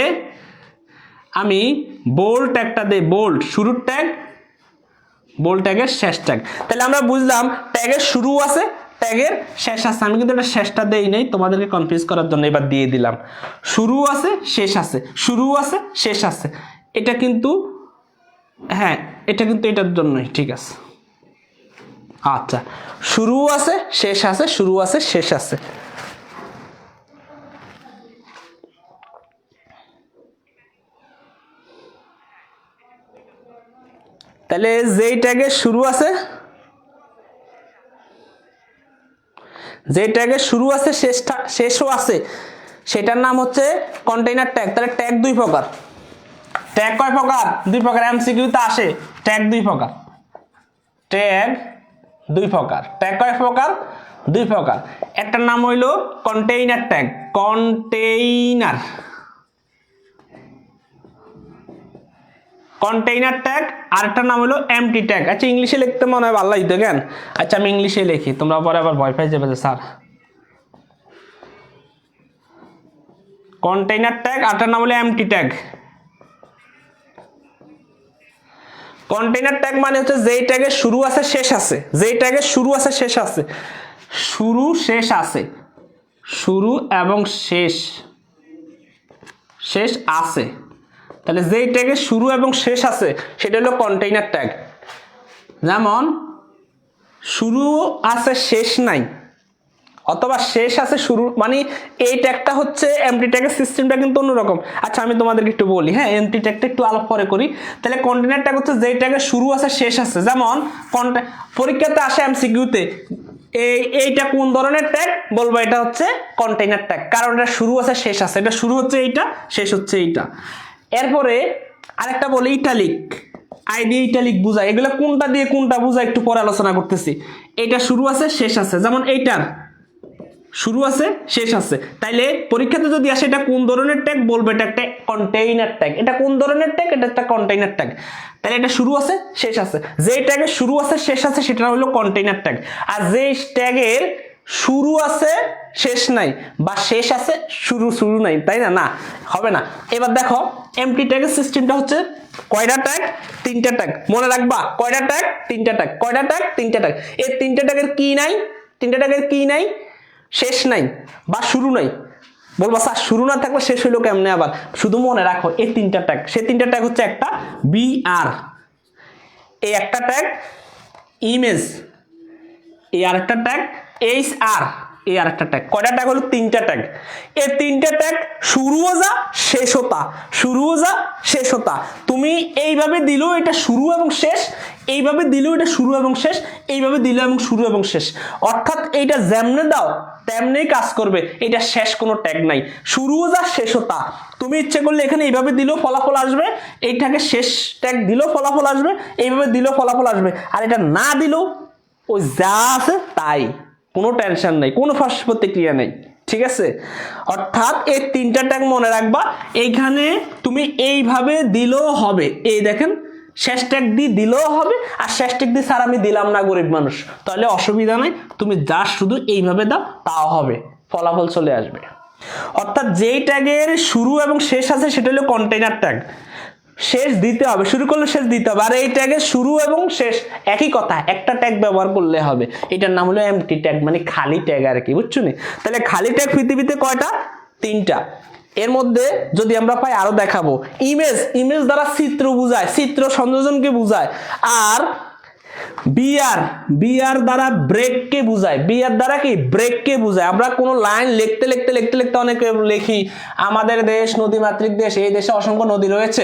আমি বোল্ড ট্যাগটা দেই, বোল্ড, শুরুর ট্যাগ, বোল্ড ট্যাগের শেষ ট্যাগ। তাহলে আমরা বুঝলাম ট্যাগের শুরু আছে, ট্যাগের শেষ আছে। আমি কিন্তু এটা শেষটা দেই নাই তোমাদেরকে কনফিউজ করার জন্য, এবার দিয়ে দিলাম। শুরু আছে, শেষ আছে, শুরু আছে, শেষ আছে। এটা কিন্তু হ্যাঁ, এটা কিন্তু এটার জন্যই। ঠিক আছে, আচ্ছা, শুরু আছে, শেষ আছে, শুরু আছে, শেষ আছে। তাহলে যেই ট্যাগের শুরু আছে, যে ট্যাগের শুরু আছে, শেষও আছে, সেটার নাম হচ্ছে কন্টেইনার ট্যাগ। তাহলে ট্যাগ দুই প্রকার। ট্যাগ কয় প্রকার? দুই প্রকার। এমসিকিউতে আসে ট্যাগ দুই প্রকার, ট্যাগ দুই প্রকার। ট্যাগ কয় প্রকার? দুই প্রকার। একটার নাম হইল কন্টেইনার ট্যাগ, কন্টেইনার ট্যাগ। আর একটা নাম হলো এমটি ট্যাগ। আচ্ছা, ইংলিশে লিখতে মনে হয় ভালো লাগতো কেন? আচ্ছা, আমি ইংলিশে লিখি, তোমরা পরে আবার ভয় পাই যাবে যে স্যার। কন্টেইনার ট্যাগ, আরটার নাম হলো এমটি ট্যাগ। কন্টেইনার ট্যাগ মানে হচ্ছে যেই ট্যাগের শুরু আছে, শেষ আছে, যেই ট্যাগের শুরু আছে, শেষ আছে, শুরু শেষ আছে, শুরু এবং শেষ আছে। তাহলে যেই ট্যাগের শুরু এবং শেষ আছে সেটা হলো কন্টেইনার ট্যাগ। যেমন শুরু আছে, শেষ নাই, অথবা শেষ আছে শুরু, মানে এই ট্যাগটা হচ্ছে এমটি ট্যাগের সিস্টেমটা কিন্তু অন্যরকম। আচ্ছা আমি তোমাদেরকে একটু বলি, হ্যাঁ এমটি ট্যাগটা একটু আলাপ পরে করি। তাহলে কন্টেইনার ট্যাগ হচ্ছে যেই ট্যাগের শুরু আছে শেষ আছে, যেমন পরীক্ষাতে আসে এমসিকিউতে এইটা কোন ধরনের ট্যাগ, বলবো এটা হচ্ছে কন্টেইনার ট্যাগ, কারণ এটা শুরু আছে শেষ আছে, এটা শুরু হচ্ছে এইটা, শেষ হচ্ছে এইটা। এরপরে আরেকটা বলি ইটালিক, আই দিয়ে ইটালিক বুঝায়, এগুলো কোনটা দিয়ে কোনটা বুঝায় একটু পরে আলোচনা করতেছি। এটা শুরু আছে শেষ আছে, যেমন এইটার শুরু আছে শেষ আছে, তাইলে পরীক্ষাতে যদি আসে এটা কোন ধরনের ট্যাগ, বলবে এটা একটা কন্টেইনার ট্যাগ। এটা কোন ধরনের ট্যাগ, এটা একটা কন্টেইনার ট্যাগ। তাহলে এটা শুরু আছে শেষ আছে, যে ট্যাগের শুরু আছে শেষ আছে সেটা হলো কন্টেইনার ট্যাগ। আর যে ট্যাগের শুরু আছে শেষ নাই, বা শেষ আছে শুরু নাই, তাই না, না হবে না। এবার দেখো এমটি ট্যাগের সিস্টেমটা হচ্ছে কয়টা ট্যাগ, তিনটা ট্যাগ, মনে রাখবা কয়টা ট্যাগ, তিনটা ট্যাগ, কয়টা ট্যাগ, তিনটা ট্যাগ। এই তিনটা ট্যাগের কি নাই, তিনটা ট্যাগের কি নাই, শেষ নাই বা শুরু নাই। বলবা স্যার শুরু না থাকলে শেষ হইলো কেমনে, আবার শুধু মনে রাখো এই তিনটা ট্যাগ। সেই তিনটা ট্যাগ হচ্ছে একটা বিআর, এই একটা ট্যাগ ইমেজ, এই আরেকটা ট্যাগ এইচআর, এই আরেকটা ট্যাগ। কয়টা ট্যাগ হলো, তিনটা ট্যাগ। এই তিনটা ট্যাগ শুরুও যা শেষ হতা, শুরুও যা শেষ হতা। তুমি এইভাবে দিলেও এটা শুরু এবং শেষ, এইভাবে দিলেও এটা শুরু এবং শেষ, এইভাবে দিলেও এবং শুরু এবং শেষ। অর্থাৎ এইটা যেমনে দাও তেমনি কাজ করবে, এটা শেষ কোনো ট্যাগ নাই, শুরুও যা শেষ হতা। তুমি ইচ্ছে করলে এখানে এইভাবে দিলেও ফলাফল আসবে, এইটাকে শেষ ট্যাগ দিলেও ফলাফল আসবে, এইভাবে দিলেও ফলাফল আসবে। আর এটা না দিলেও ওই যা আছে তাই, কোনো টেনশন নাই, কোনো ফাঁস প্রতিক্রিয়া নেই, ঠিক আছে। অর্থাৎ এই তিনটা ট্যাগ মনে রাখবা। এইখানে তুমি এইভাবে দিলেও হবে, এই দেখেন শেষ ট্যাগ দিয়ে দিলেও হবে, আর শেষ ট্যাগ দিয়ে স্যার আমি দিলাম না গরিব মানুষ, তাহলে অসুবিধা নাই, তুমি যা শুধু এইভাবে দাও তাও হবে, ফলাফল চলে আসবে। অর্থাৎ যেই ট্যাগের শুরু এবং শেষ আছে সেটা হলো কন্টেইনার ট্যাগ, শেষ দিতে হবে, শুরু করলে শেষ দিতে হবে। আর এই ট্যাগের শুরু এবং শেষ একই কথা, একটা ট্যাগ ব্যবহার করলে হবে, এটার নাম হলো এমটি ট্যাগ, মানে খালি ট্যাগ আর কি, বুঝছো নি। তাহলে খালি ট্যাগ পৃথিবীতে কয়টা, তিনটা। এর মধ্যে যদি আমরা পাই আরো দেখাবো। ইমেজ, ইমেজ দ্বারা চিত্র বুঝায়, চিত্র সংযোজনকে বুঝায়। আর বিআর, বিআর দ্বারা ব্রেককে বুঝায়, বিআর দ্বারা কি ব্রেককে বুঝায়। আমরা কোনো লাইন লিখতে লিখতে লিখতে লিখতে অনেকে লিখি আমাদের দেশ নদীমাতৃক দেশ, এই দেশে অসংখ্য নদী রয়েছে,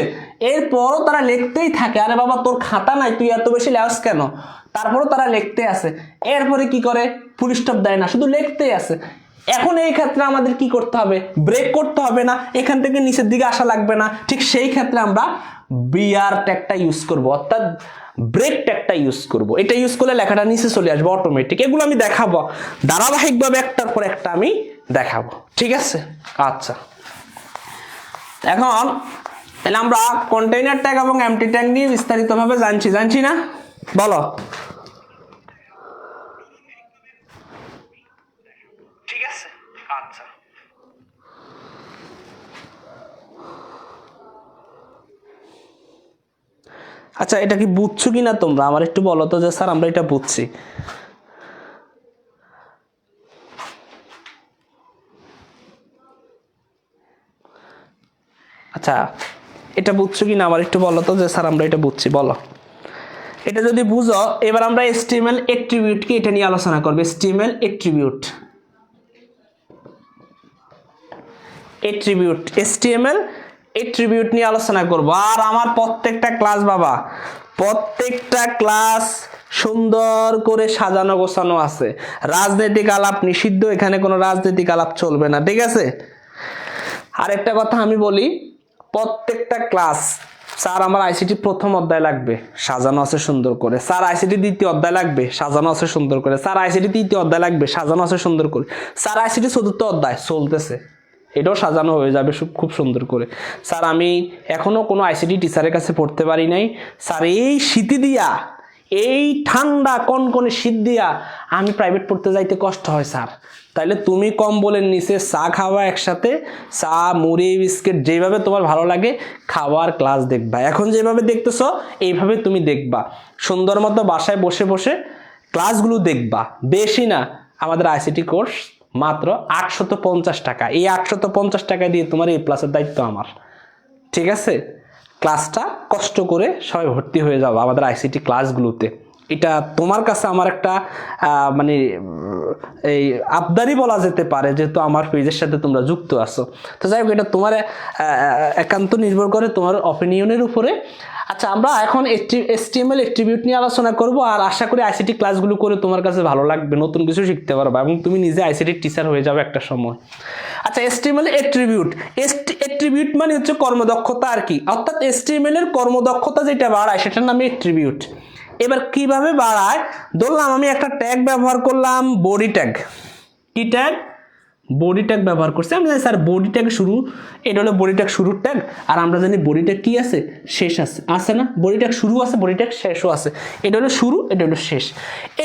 এরপরও তারা লিখতেই থাকে, আরে বাবা তোর খাতা নাই তুই এত বেশি লেখস কেন, তারপরও তারা লিখতে আছে। এরপরে কি করে, ফুল স্টপ দেয় না, শুধু লিখতেই আছে। এখন এই ক্ষেত্রে আমাদের কি করতে হবে, ব্রেক করতে হবে না, এখান থেকে নিচের দিকে আসা লাগবে না। ঠিক সেই ক্ষেত্রে আমরা বিআর ট্যাগটা ইউজ করব, অর্থাৎ ব্রেক ট্যাগটা ইউজ করব। এটা ইউজ করলে লেখাটা নিচে চলে আসবে অটোমেটিক। এগুলো আমি দেখাবো ধারাবাহিকভাবে, একটার পর একটা আমি দেখাবো, ঠিক আছে। আচ্ছা এখন তাহলে আমরা কন্টেইনার ট্যাগ এবং এমটি ট্যাগ নিয়ে বিস্তারিতভাবে জানছি না, বলো। ঠিক আছে, আচ্ছা আচ্ছা এটা কি বুঝছো কিনা তোমরা আমার একটু বলো তো, যে স্যার আমরা এটা বুঝছি। আচ্ছা এটা বুঝছো কিনা আমার একটু বলো তো, যে স্যার আমরা এটা বুঝছি, বলো। এটা যদি বুঝো এবার আমরা HTML অ্যাট্রিবিউট কি এটা নিয়ে আলোচনা করব। HTML attribute, attribute, HTML attribute নিয়ে আলোচনা করব। আর আমার প্রত্যেকটা ক্লাস বাবা, প্রত্যেকটা ক্লাস সুন্দর করে সাজানো গোছানো আছে। রাজনৈতিক আলাপ নিষিদ্ধ, এখানে কোনো রাজনৈতিক আলাপ চলবে না, ঠিক আছে। আরেকটা কথা আমি বলি, প্রত্যেকটা ক্লাস স্যার আমার আইসিটি প্রথম অধ্যায় লাগবে, সাজানো আছে সুন্দর করে। স্যার আইসিটি দ্বিতীয় অধ্যায় লাগবে, সাজানো আছে সুন্দর করে। স্যার আইসিটি তৃতীয় অধ্যায় লাগবে, সাজানো আছে সুন্দর করে। স্যার আইসিটি চতুর্থ অধ্যায় চলতেছে, এটাও সাজানো হয়ে যাবে খুব সুন্দর করে। স্যার আমি এখনো কোনো আইসিটি টিচারের কাছে পড়তে পারি নাই, স্যার এই শীতে দিয়া, এই ঠান্ডা কনকনে শীত দিয়া আমি প্রাইভেট পড়তে যাইতে কষ্ট হয় স্যার। তাইলে তুমি কম্বলের নিচে চা খাওয়া, একসাথে চা মুড়ি বিস্কিট যেভাবে তোমার ভালো লাগে খাওয়ার ক্লাস দেখবা। এখন যেভাবে দেখতেছো এইভাবে তুমি দেখবা, সুন্দর মতো বাসায় বসে বসে ক্লাসগুলো দেখবা। বেশি না, আমাদের আইসিটি কোর্স মাত্র 850 টাকা। এই 850 টাকা দিয়ে তোমার এই প্লাসের দায়িত্ব আমার, ঠিক আছে। ক্লাসটা কষ্ট করে সবাই ভর্তি হয়ে যাবো আমাদের আইসিটি ক্লাসগুলোতে। এটা তোমার কাছে আমার একটা মানে এই আবদারি বলা যেতে পারে, যেহেতু আমার পেজের সাথে তোমরা যুক্ত আছো। তো যাই হোক, এটা তোমার একান্ত নির্ভর করে তোমার অপিনিয়নের উপরে। আচ্ছা, আমরা এখন HTML অ্যাট্রিবিউট নিয়ে আলোচনা করব, আর আশা করি আইসিটি ক্লাসগুলো করে তোমার কাছে ভালো লাগবে, নতুন কিছু শিখতে পারবে এবং তুমি নিজে আইসিটি টিচার হয়ে যাবে একটা সময়। আচ্ছা, HTML অ্যাট্রিবিউট মানে হচ্ছে কর্মদক্ষতা আর কি, অর্থাৎ HTML এর কর্মদক্ষতা যেটা বাড়ায় সেটার নাম অ্যাট্রিবিউট। এবার কিভাবে বাড়ায়, ধরলাম আমি একটা ট্যাগ ব্যবহার করলাম, বডি ট্যাগ। কি ট্যাগ? বডি ট্যাগ ব্যবহার করছি। আমি জানি স্যার বডি ট্যাগ শুরু, এটা হলো বডি ট্যাগ শুরুর ট্যাগ, আর আমরা জানি বডি ট্যাগ কি আছে, শেষ আছে, আছে না? বডি ট্যাগ শুরু আছে, বডি ট্যাগ শেষও আছে। এটা হলো শুরু, এটা হলো শেষ।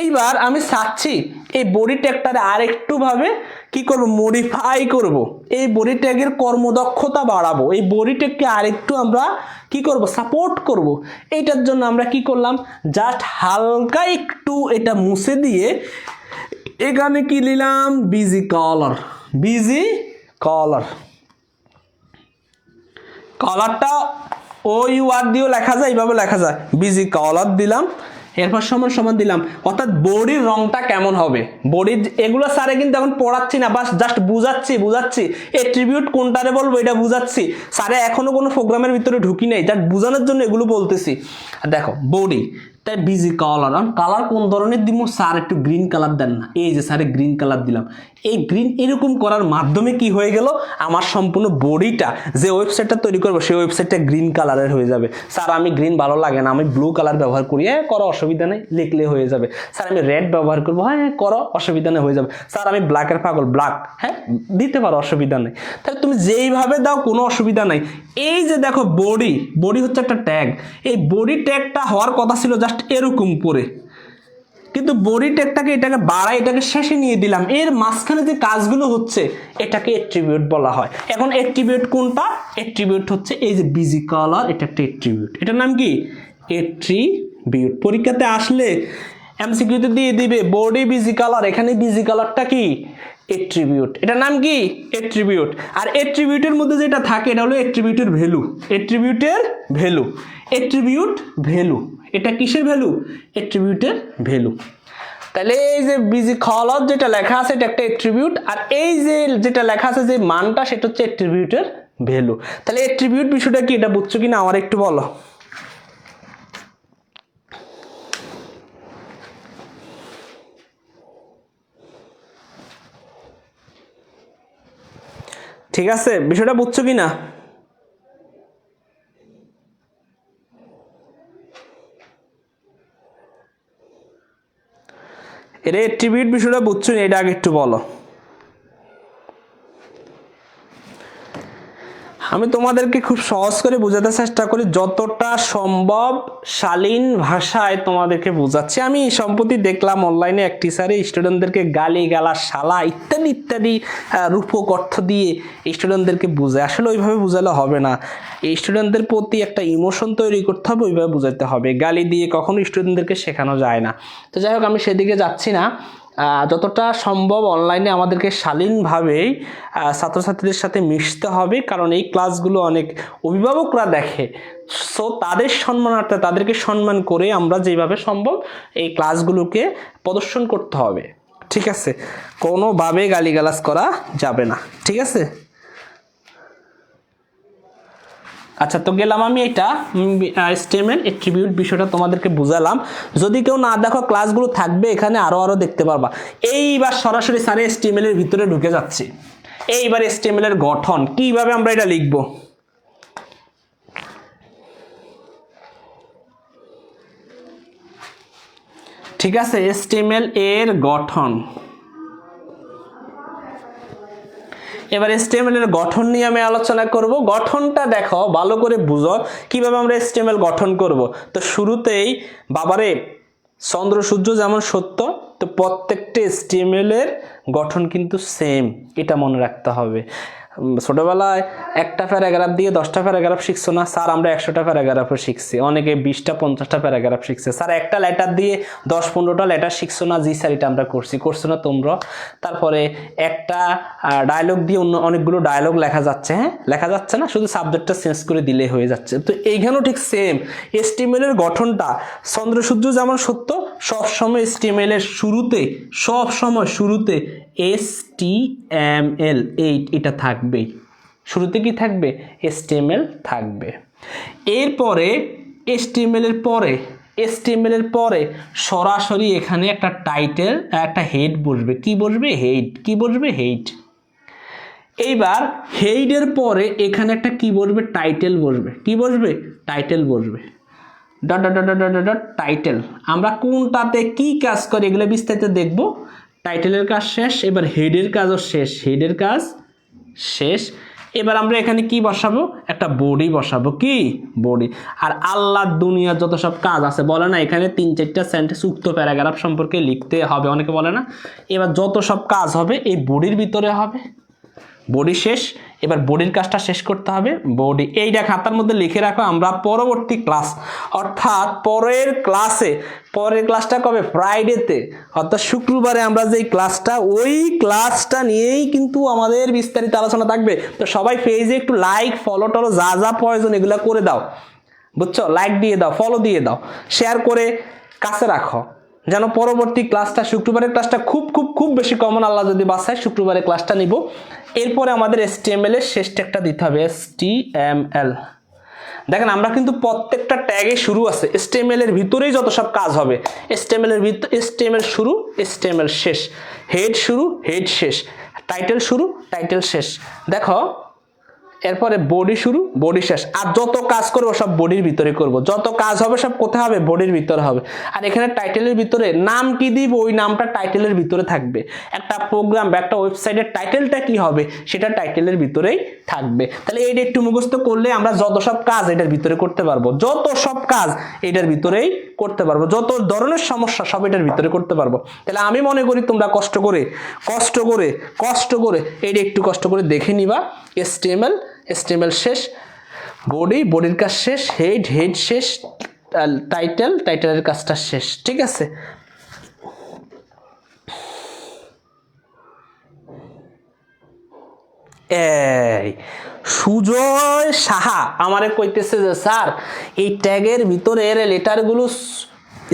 এইবার আমি চাচ্ছি এই বডি ট্যাগটারে আরেকটু ভাবে কি করব, মডিফাই করব, এই বডি ট্যাগের কর্মদক্ষতা বাড়াবো, এই বডি ট্যাগকে আরেকটু আমরা কি করব, সাপোর্ট করব। এইটার জন্য আমরা কি করলাম, জাস্ট হালকা একটু এটা মুছে দিয়ে এখানে কি নিলাম, বিজি কলার। বিজি কলার, কলারটা OUR দিয়েও লেখা যায়, এইভাবে লেখা যায়, বিজি কলার দিলাম, এরপর সমান সমান দিলাম। অর্থাৎ বডির রংটা কেমন হবে, বডির এগুলো স্যারে কিন্তু এখন পড়াচ্ছি না, বাস জাস্ট বুঝাচ্ছি অ্যাট্রিবিউট কোনটারে বলবো এটা বুঝাচ্ছি। স্যারে এখনো কোনো প্রোগ্রামের ভিতরে ঢুকি নাই, জাস্ট বোঝানোর জন্য এগুলো বলতেছি। দেখো বডি, তাই বিজি কালার, কালার কোন ধরনের দিব, স্যার একটু গ্রিন কালার দেন না, এই যে স্যারে গ্রিন কালার দিলাম। এই গ্রিন এরকম করার মাধ্যমে কি হয়ে গেল, আমার সম্পূর্ণ বডিটা যে ওয়েবসাইটটা তৈরি করবো সেই ওয়েবসাইটটা গ্রিন কালারের হয়ে যাবে। স্যার আমি গ্রিন ভালো লাগে না, আমি ব্লু কালার ব্যবহার করি, হ্যাঁ করো অসুবিধা নেই, লিখলে হয়ে যাবে। স্যার আমি রেড ব্যবহার করবো, হ্যাঁ করো অসুবিধা নেই, হয়ে যাবে। স্যার আমি ব্ল্যাকের পাগল, ব্ল্যাক, হ্যাঁ দিতে পারো অসুবিধা নেই। তাহলে তুমি যেইভাবে দাও কোনো অসুবিধা নাই। এই যে দেখো বডি হচ্ছে একটা ট্যাগ, এই বডি ট্যাগটা হওয়ার কথা ছিল জাস্ট এরকম করে, কিন্তু বডি ট্যাগটাকে এটাকে বাড়াই, এটাকে শেষে নিয়ে দিলাম। এর মাঝখানে যে কাজগুলো হচ্ছে এটাকে অ্যাট্রিবিউট বলা হয়। এখন অ্যাট্রিবিউট কোনটা, অ্যাট্রিবিউট হচ্ছে এই যে বিজি কালার, এটা একটা অ্যাট্রিবিউট, এটার নাম কি, অ্যাট্রিবিউট। পরীক্ষাতে আসলে এমসিকিউতে দিয়ে দিবে বডি বিজি কালার, এখানে বিজি কালারটা কি, অ্যাট্রিবিউট, এটার নাম কি, অ্যাট্রিবিউট। আর অ্যাট্রিবিউটের মধ্যে যেটা থাকে এটা হলো অ্যাট্রিবিউটের ভ্যালু, অ্যাট্রিবিউটের ভ্যালু, অ্যাট্রিবিউট ভ্যালু, এটা কিসের ভ্যালু, অ্যাট্রিবিউটের ভ্যালু। তাহলে এই যে বিজি কালার যেটা লেখা আছে এটা একটা অ্যাট্রিবিউট, আর এই যে যেটা লেখা আছে যে মানটা সেটা হচ্ছে অ্যাট্রিবিউটের ভ্যালু। তাহলে অ্যাট্রিবিউট বিষয়টা কি, এটা বুঝছো কিনা আমার একটু বলো। ঠিক আছে, বিষয়টা বুঝছো কিনা? এর অ্যাট্রিবিউট বিষয়টা বুঝছো না, এটা আগে একটু বলো। আমি তোমাদেরকে খুব সহজ করে বোঝাতে চেষ্টা করি, যতটা সম্ভব শালীন ভাষায় তোমাদেরকে বোঝাচ্ছি। আমি সম্প্রতি দেখলাম অনলাইনে এক টিচারে স্টুডেন্টদেরকে গালি গালা শালা ইত্যাদি ইত্যাদি রূপক অর্থ দিয়ে স্টুডেন্টদেরকে বোঝায়। আসলে ওইভাবে বোঝালে হবে না, এই স্টুডেন্টদের প্রতি একটা ইমোশন তৈরি করতে হবে, ওইভাবে বোঝাতে হবে। গালি দিয়ে কখনো স্টুডেন্টদেরকে শেখানো যায় না। তো যাই হোক, আমি সেদিকে যাচ্ছি না। যতটা সম্ভব অনলাইনে আমাদেরকে শালীনভাবেই ছাত্রছাত্রীদের সাথে মিশতে হবে, কারণ এই ক্লাসগুলো অনেক অভিভাবকরা দেখে। সো তাদের সম্মানার্থে তাদেরকে সম্মান করে আমরা যেভাবে সম্ভব এই ক্লাসগুলোকে প্রদর্শন করতে হবে। ঠিক আছে, কোনোভাবে গালিগালাজ করা যাবে না, ঠিক আছে। আচ্ছা, তো গেলাম আমি এটা HTML অ্যাট্রিবিউট বিষয়টা তোমাদেরকে বুঝালাম। যদি কেউ না দেখো ক্লাসগুলো থাকবে এখানে, আরো দেখতে পারবা। এইবার সরাসরি স্যার HTML এর ভিতরে ঢুকে যাচ্ছি। এইবার HTML এর গঠন কিভাবে আমরা এটা লিখব। ঠিক আছে, HTML এর গঠন। এবার HTML এর গঠন নিয়ে আমি আলোচনা করব। গঠনটা দেখো ভালো করে বুঝো কিভাবে আমরা HTML গঠন করব। তো শুরুতেই বাবারে চন্দ্র সূর্য যেমন সত্য, তো প্রত্যেকটা HTML এর গঠন কিন্তু সেম, এটা মনে রাখতে হবে। ছোটবেলায় একটা প্যারাগ্রাফ দিয়ে 10টা প্যারাগ্রাফ শিখছো না স্যার? আমরা 100টা প্যারাগ্রাফও শিখছি, অনেকে 20টা 50টা প্যারাগ্রাফ শিখছে। স্যার একটা লেটার দিয়ে 10-15টা লেটার শিখছো না? জি স্যার এটা আমরা করছো না তোমরা? তারপরে একটা ডায়লগ দিয়ে অনেকগুলো ডায়লগ লেখা যাচ্ছে, হ্যাঁ লেখা যাচ্ছে না, শুধু সাবজেক্টটা চেঞ্জ করে দিলে হয়ে যাচ্ছে। তো এইখানেও ঠিক সেম, HTML এর গঠনটা চন্দ্রসূর্য যেমন সত্য, সবসময় HTML এর শুরুতে, সবসময় শুরুতে HTML এটা থাকবেই। শুরুতে কি থাকবে? HTML থাকবে। এরপরে HTML এর পরে সরাসরি এখানে একটা টাইটেল, একটা হেড বসবে। কি বসবে? হেড। এইবার হেডের পরে এখানে একটা কি বসবে? টাইটেল বসবে। কি বসবে? টাইটেল বসবে। টাইটেল। আমরা কোনটাতে কি কাজ করি এগুলো বিস্তারিত দেখব। টাইটেলের কাজ শেষ, এবার হেডের কাজও শেষ। এবার আমরা এখানে কি বসাবো? একটা বডি বসাবো। কি? বডি। আর আল্লাহর দুনিয়ার যত সব কাজ আছে, বলে না এখানে 3-4টা সেন্টেন্স উক্ত প্যারাগ্রাফ সম্পর্কে লিখতে হবে, অনেকে বলে না? এবার যত সব কাজ হবে এই বডির ভিতরে হবে। বডি শেষ, এবার বডির কাজটা শেষ করতে হবে। বডি এইটা খাতার মধ্যে লিখে রাখো। আমরা পরবর্তী ক্লাস, অর্থাৎ পরের ক্লাসটা কবে? ফ্রাইডেতে, অর্থাৎ শুক্রবারে আমরা যেই ক্লাসটা, ওই ক্লাসটা নিয়েই কিন্তু আমাদের বিস্তারিত আলোচনা থাকবে। তো সবাই পেজে একটু লাইক, ফলো টলো যা যা প্রয়োজন এগুলো করে দাও, বুঝছো? লাইক দিয়ে দাও, ফলো দিয়ে দাও, শেয়ার করে কাছে রাখো, যেন পরবর্তী ক্লাসটা, শুক্রবারের ক্লাসটা খুব খুব খুব বেশি কমন, আল্লাহ যদি বাঁচায় শুক্রবারের ক্লাসটা নিব। এরপরে আমাদের HTML এর শেষ ট্যাগটা দিতে হবে, HTML। দেখেন আমরা কিন্তু প্রত্যেকটা ট্যাগে শুরু আছে, HTML এর ভিতরেই যত সব কাজ হবে। HTML শুরু, HTML শেষ, হেড শুরু, হেড শেষ, টাইটেল শুরু, টাইটেল শেষ। দেখো এরপরে বডি শুরু, বডি শেষ। আর যত কাজ করবো সব বডির ভিতরে করব, যত কাজ হবে সব কোথায় হবে? বডির ভিতরে হবে। আর এখানে টাইটেলের ভিতরে নাম কি দিব? ওই নামটা টাইটেলের ভিতরে থাকবে। একটা প্রোগ্রাম বা একটা ওয়েবসাইটের টাইটেলটা কি হবে? সেটা টাইটেলের ভিতরেই থাকবে। তাহলে এইটা একটু মুখস্থ করলে আমরা যত সব কাজ এটার ভিতরে করতে পারবো, যত সব কাজ এটার ভিতরেই করতে পারবো, যত ধরনের সমস্যা সব এটার ভিতরে করতে পারবো। তাহলে আমি মনে করি তোমরা কষ্ট করে এইটা একটু কষ্ট করে দেখে নিবা। HTML শেষ, বডির কাজ শেষ, হেড শেষ, টাইটেলের কাজটা শেষ। ঠিক আছে? এই সুজয় সাহা আমারে কইতেছে যে স্যার এই ট্যাগের ভিতরের লেটারগুলো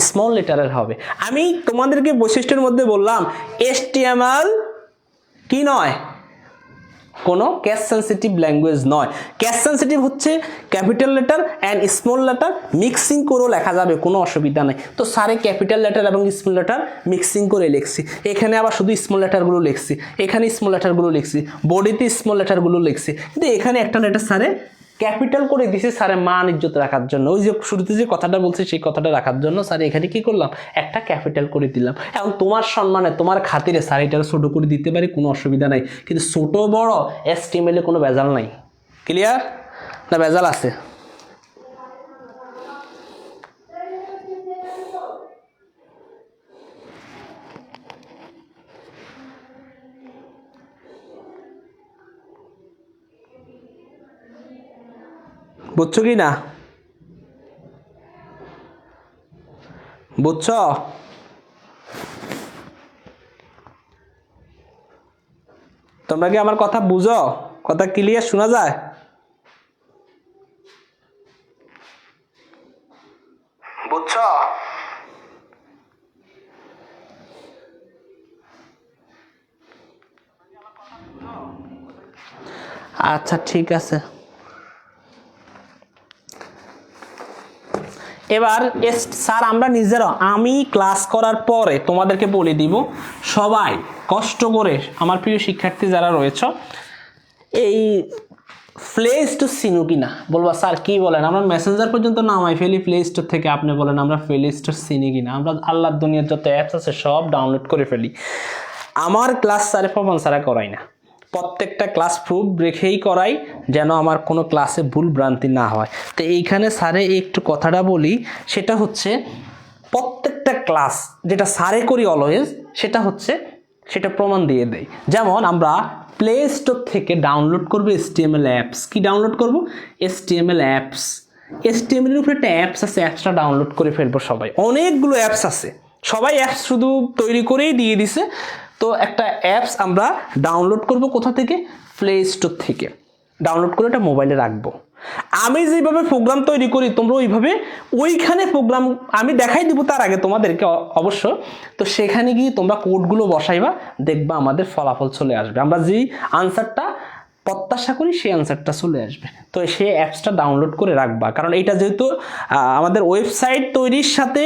স্মল লেটারের হবে। আমি তোমাদেরকে বৈশিষ্ট্যের মধ্যে বললাম HTML কি নয়? কোনো ক্যাশ সেন্সিটিভ ল্যাঙ্গুয়েজ নয়। ক্যাশ সেন্সিটিভ হচ্ছে capital letter and small letter mixing করেও লেখা যাবে, কোনো অসুবিধা নেই। তো স্যারে ক্যাপিটাল লেটার এবং স্মল লেটার মিক্সিং করে লিখছি, এখানে আবার শুধু স্মল লেটারগুলো লিখছি, এখানে স্মল লেটারগুলো লিখছি, বডিতে স্মল লেটারগুলো লিখছি, কিন্তু এখানে একটা লেটার স্যারে ক্যাপিটাল করে দিছি স্যারের মান ইজ্জত রাখার জন্য। ওই যে শুরুতে যে কথাটা বলছি সেই কথাটা রাখার জন্য স্যার এখানে কি করলাম? একটা ক্যাপিটাল করে দিলাম। এখন তোমার সম্মানে, তোমার খাতিরে স্যার এটা ছোট করে দিতে পারি, কোনো অসুবিধা নাই। কিন্তু ছোট বড় HTML এ কোনো ভেজাল নাই। ক্লিয়ার? না ভেজাল আছে? বুঝছো কি না? বুঝছো? তোমরা কি আমার কথা বুঝো? কথা ক্লিয়ার শোনা যায়? বুঝছো? আচ্ছা ঠিক আছে। এবার স্যার আমরা নিজেরা, আমি ক্লাস করার পরে তোমাদেরকে বলে দিব, সবাই কষ্ট করে আমার প্রিয় শিক্ষার্থী যারা রয়েছে এই প্লে স্টোর চিনো কিনা বলবা স্যার কি বলেন, আমরা মেসেঞ্জার পর্যন্ত নামাই ফেলি প্লে স্টোর থেকে, আপনি বলেন আমরা প্লে স্টোর চিনি কিনা? আমরা আল্লাহর দুনিয়ার যত অ্যাপস আছে সব ডাউনলোড করে ফেলি। আমার ক্লাস স্যারে পবন স্যারা করাই না, প্রত্যেকটা ক্লাস প্রুফ রেখেই করাই, যেন আমার কোনো ক্লাসে ভুল ভ্রান্তি না হয়। তো এইখানে স্যারে একটু কথাটা বলি, সেটা হচ্ছে প্রত্যেকটা ক্লাস যেটা স্যারে করি অলওয়েজ, সেটা হচ্ছে সেটা প্রমাণ দিয়ে দেয়। যেমন আমরা প্লে স্টোর থেকে ডাউনলোড করবো HTML অ্যাপস। কি ডাউনলোড করব? HTML apps. HTML এর উপরে একটা অ্যাপস আছে, অ্যাপসটা ডাউনলোড করে ফেলবো সবাই। অনেকগুলো অ্যাপস আছে, সবাই অ্যাপস শুধু তৈরি করেই দিয়ে দিছে। তো একটা অ্যাপস আমরা ডাউনলোড করব কোথা থেকে? প্লে স্টোর থেকে। ডাউনলোড করে এটা মোবাইলে রাখবো। আমি যেভাবে প্রোগ্রাম তৈরি করি তোমরা ওইভাবে ওইখানে প্রোগ্রাম আমি দেখাই দিব তার আগে তোমাদেরকে অবশ্য। তো সেখানে গিয়ে তোমরা কোডগুলো বসাইবা, দেখবা আমাদের ফলাফল চলে আসবে। আমরা যেই আনসারটা প্রত্যাশা করি সেই আনসারটা চলে আসবে। তো সেই অ্যাপসটা ডাউনলোড করে রাখবা, কারণ এটা যেহেতু আমাদের ওয়েবসাইট তৈরির সাথে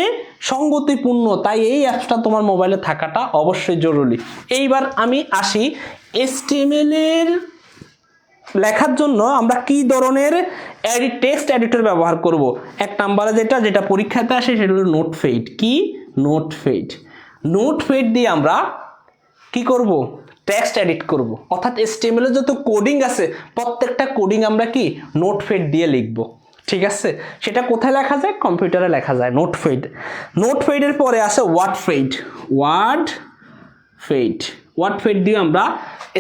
সঙ্গতিপূর্ণ, তাই এই অ্যাপসটা তোমার মোবাইলে থাকাটা অবশ্যই জরুরি। এইবার আমি আসি HTML এর লেখার জন্য আমরা কি ধরনের টেক্সট এডিটর ব্যবহার করব। এক নম্বরে যেটা পরীক্ষাতে আসে সেটা হলো নোটপ্যাড। কি? নোটপ্যাড। নোটপ্যাড দিয়ে আমরা কি করব? টেক্সট এডিট করব। অর্থাৎ HTML এর যত কোডিং আছে প্রত্যেকটা কোডিং আমরা কি নোটপ্যাড দিয়ে লিখব। ঠিক আছে? সেটা কোথায় লেখা যায়? কম্পিউটারে লেখা যায় নোটপ্যাড। নোটপ্যাডের পরে আসে ওয়ার্ডপ্যাড। ওয়ার্ডপ্যাড দিয়ে আমরা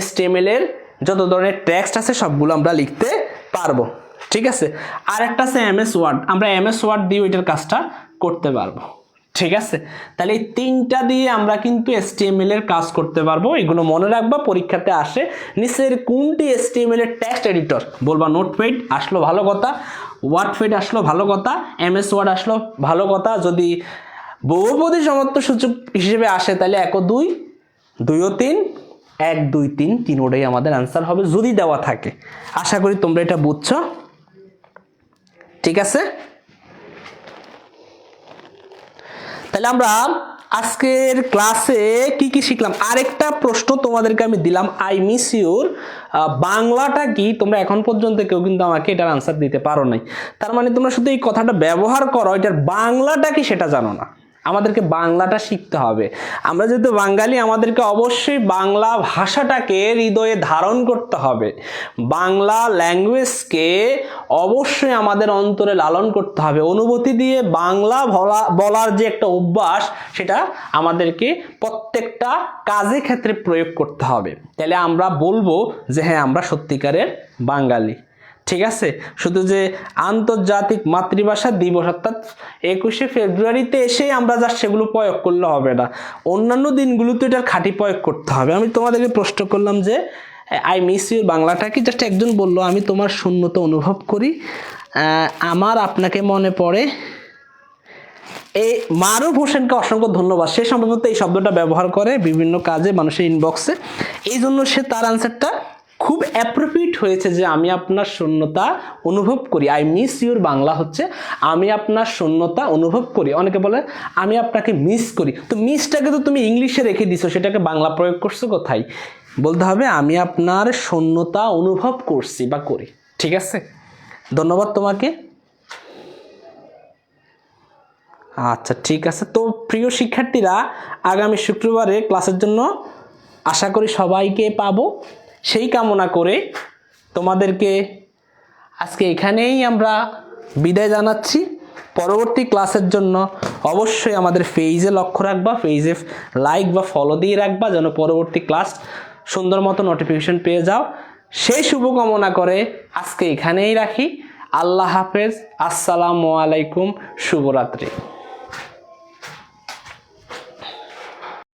HTML এর যত ধরনের টেক্সট আছে সবগুলো আমরা লিখতে পারবো। ঠিক আছে? আর একটা আছে MS ওয়ার্ড। আমরা MS ওয়ার্ড দিয়ে ওইটার কাজটা করতে পারবো। ঠিক আছে? তাহলে এই তিনটা দিয়ে আমরা কিন্তু HTML এর কাজ করতে পারবো। এগুলো মনে রাখবা, পরীক্ষাতে আসে নিচের কোনটি HTML এর টেক্সট এডিটর, বলবা নোটপ্যাড আসলো ভালো কথা, ওয়ার্ডপ্যাড আসলো ভালো কথা, MS ওয়ার্ড আসলো ভালো কথা। যদি বহুপদী সমর্থসূচক হিসেবে আসে তাহলে 1 ও 2, 2 ও 3, 1 2 3, 3 ওটাই আমাদের আনসার হবে যদি দেওয়া থাকে। আশা করি তোমরা এটা বুঝছো। ঠিক আছে? তাহলে আমরা আজকের ক্লাসে কি কি শিখলাম? আরেকটা প্রশ্ন তোমাদেরকে আমি দিলাম, আই মিস ইউর বাংলাটা কি? তোমরা এখন পর্যন্ত কেউ কিন্তু আমাকে এটার আনসার দিতে পারো নাই। তার মানে তোমরা শুধু এই কথাটা ব্যবহার করো, এটার বাংলাটা কি সেটা জানো না। আমাদেরকে বাংলাটা শিখতে হবে। আমরা যেহেতু বাঙালি, আমাদেরকে অবশ্যই বাংলা ভাষাটাকে হৃদয়ে ধারণ করতে হবে। বাংলা ল্যাঙ্গুয়েজকে অবশ্যই আমাদের অন্তরে লালন করতে হবে। অনুভূতি দিয়ে বাংলা বলার যে একটা অভ্যাস, সেটা আমাদেরকে প্রত্যেকটা কাজে ক্ষেত্রে প্রয়োগ করতে হবে। তাহলে আমরা বলবো যে হ্যাঁ, আমরা সত্যিকারের বাঙালি। ঠিক আছে? শুধু যে আন্তর্জাতিক মাতৃভাষা দিবস অর্থাৎ 21শে ফেব্রুয়ারিতে এসে আমরা যা সেগুলো প্রয়োগ করলে হবে না, অন্যান্য দিনগুলোতে এটার খাঁটি প্রয়োগ করতে হবে। আমি তোমাদেরকে প্রশ্ন করলাম যে আই মিস ইউর বাংলাটা কি? জাস্ট একজন বললো আমি তোমার শূন্যতা অনুভব করি, আমার আপনাকে মনে পড়ে। এই মারুফ হোসেনকে অসংখ্য ধন্যবাদ। সে সম্ভবত এই শব্দটা ব্যবহার করে বিভিন্ন কাজে মানুষের ইনবক্সে, এই জন্য সে তার আনসারটা খুব অ্যাপ্রোপ্রিয়েট হয়েছে যে আমি আপনার শূন্যতা অনুভব করি। আই মিস ইউর বাংলা হচ্ছে আমি আপনার শূন্যতা অনুভব করি। অনেকে বলে আমি আপনাকে মিস করি। তো মিসটাকে তো তুমি ইংলিশে রেখে দিছো, সেটাকে বাংলা প্রয়োগ করছো কোথায়? বলতে হবে আমি আপনার শূন্যতা অনুভব করছি বা করি। ঠিক আছে? ধন্যবাদ তোমাকে। আচ্ছা, ঠিক আছে। তো প্রিয় শিক্ষার্থীরা, আগামী শুক্রবারে ক্লাসের জন্য আশা করি সবাইকে পাবো। সেই কামনা করে তোমাদেরকে আজকে এখানেই আমরা বিদায় জানাচ্ছি। পরবর্তী ক্লাসের জন্য অবশ্যই আমাদের পেজে লক্ষ্য রাখবা, পেজে লাইক বা ফলো দিয়ে রাখবা যেন পরবর্তী ক্লাস সুন্দর মতো নোটিফিকেশন পেয়ে যাও। সেই শুভকামনা করে আজকে এখানেই রাখি। আল্লাহ হাফেজ, আসসালামু আলাইকুম, শুভরাত্রি।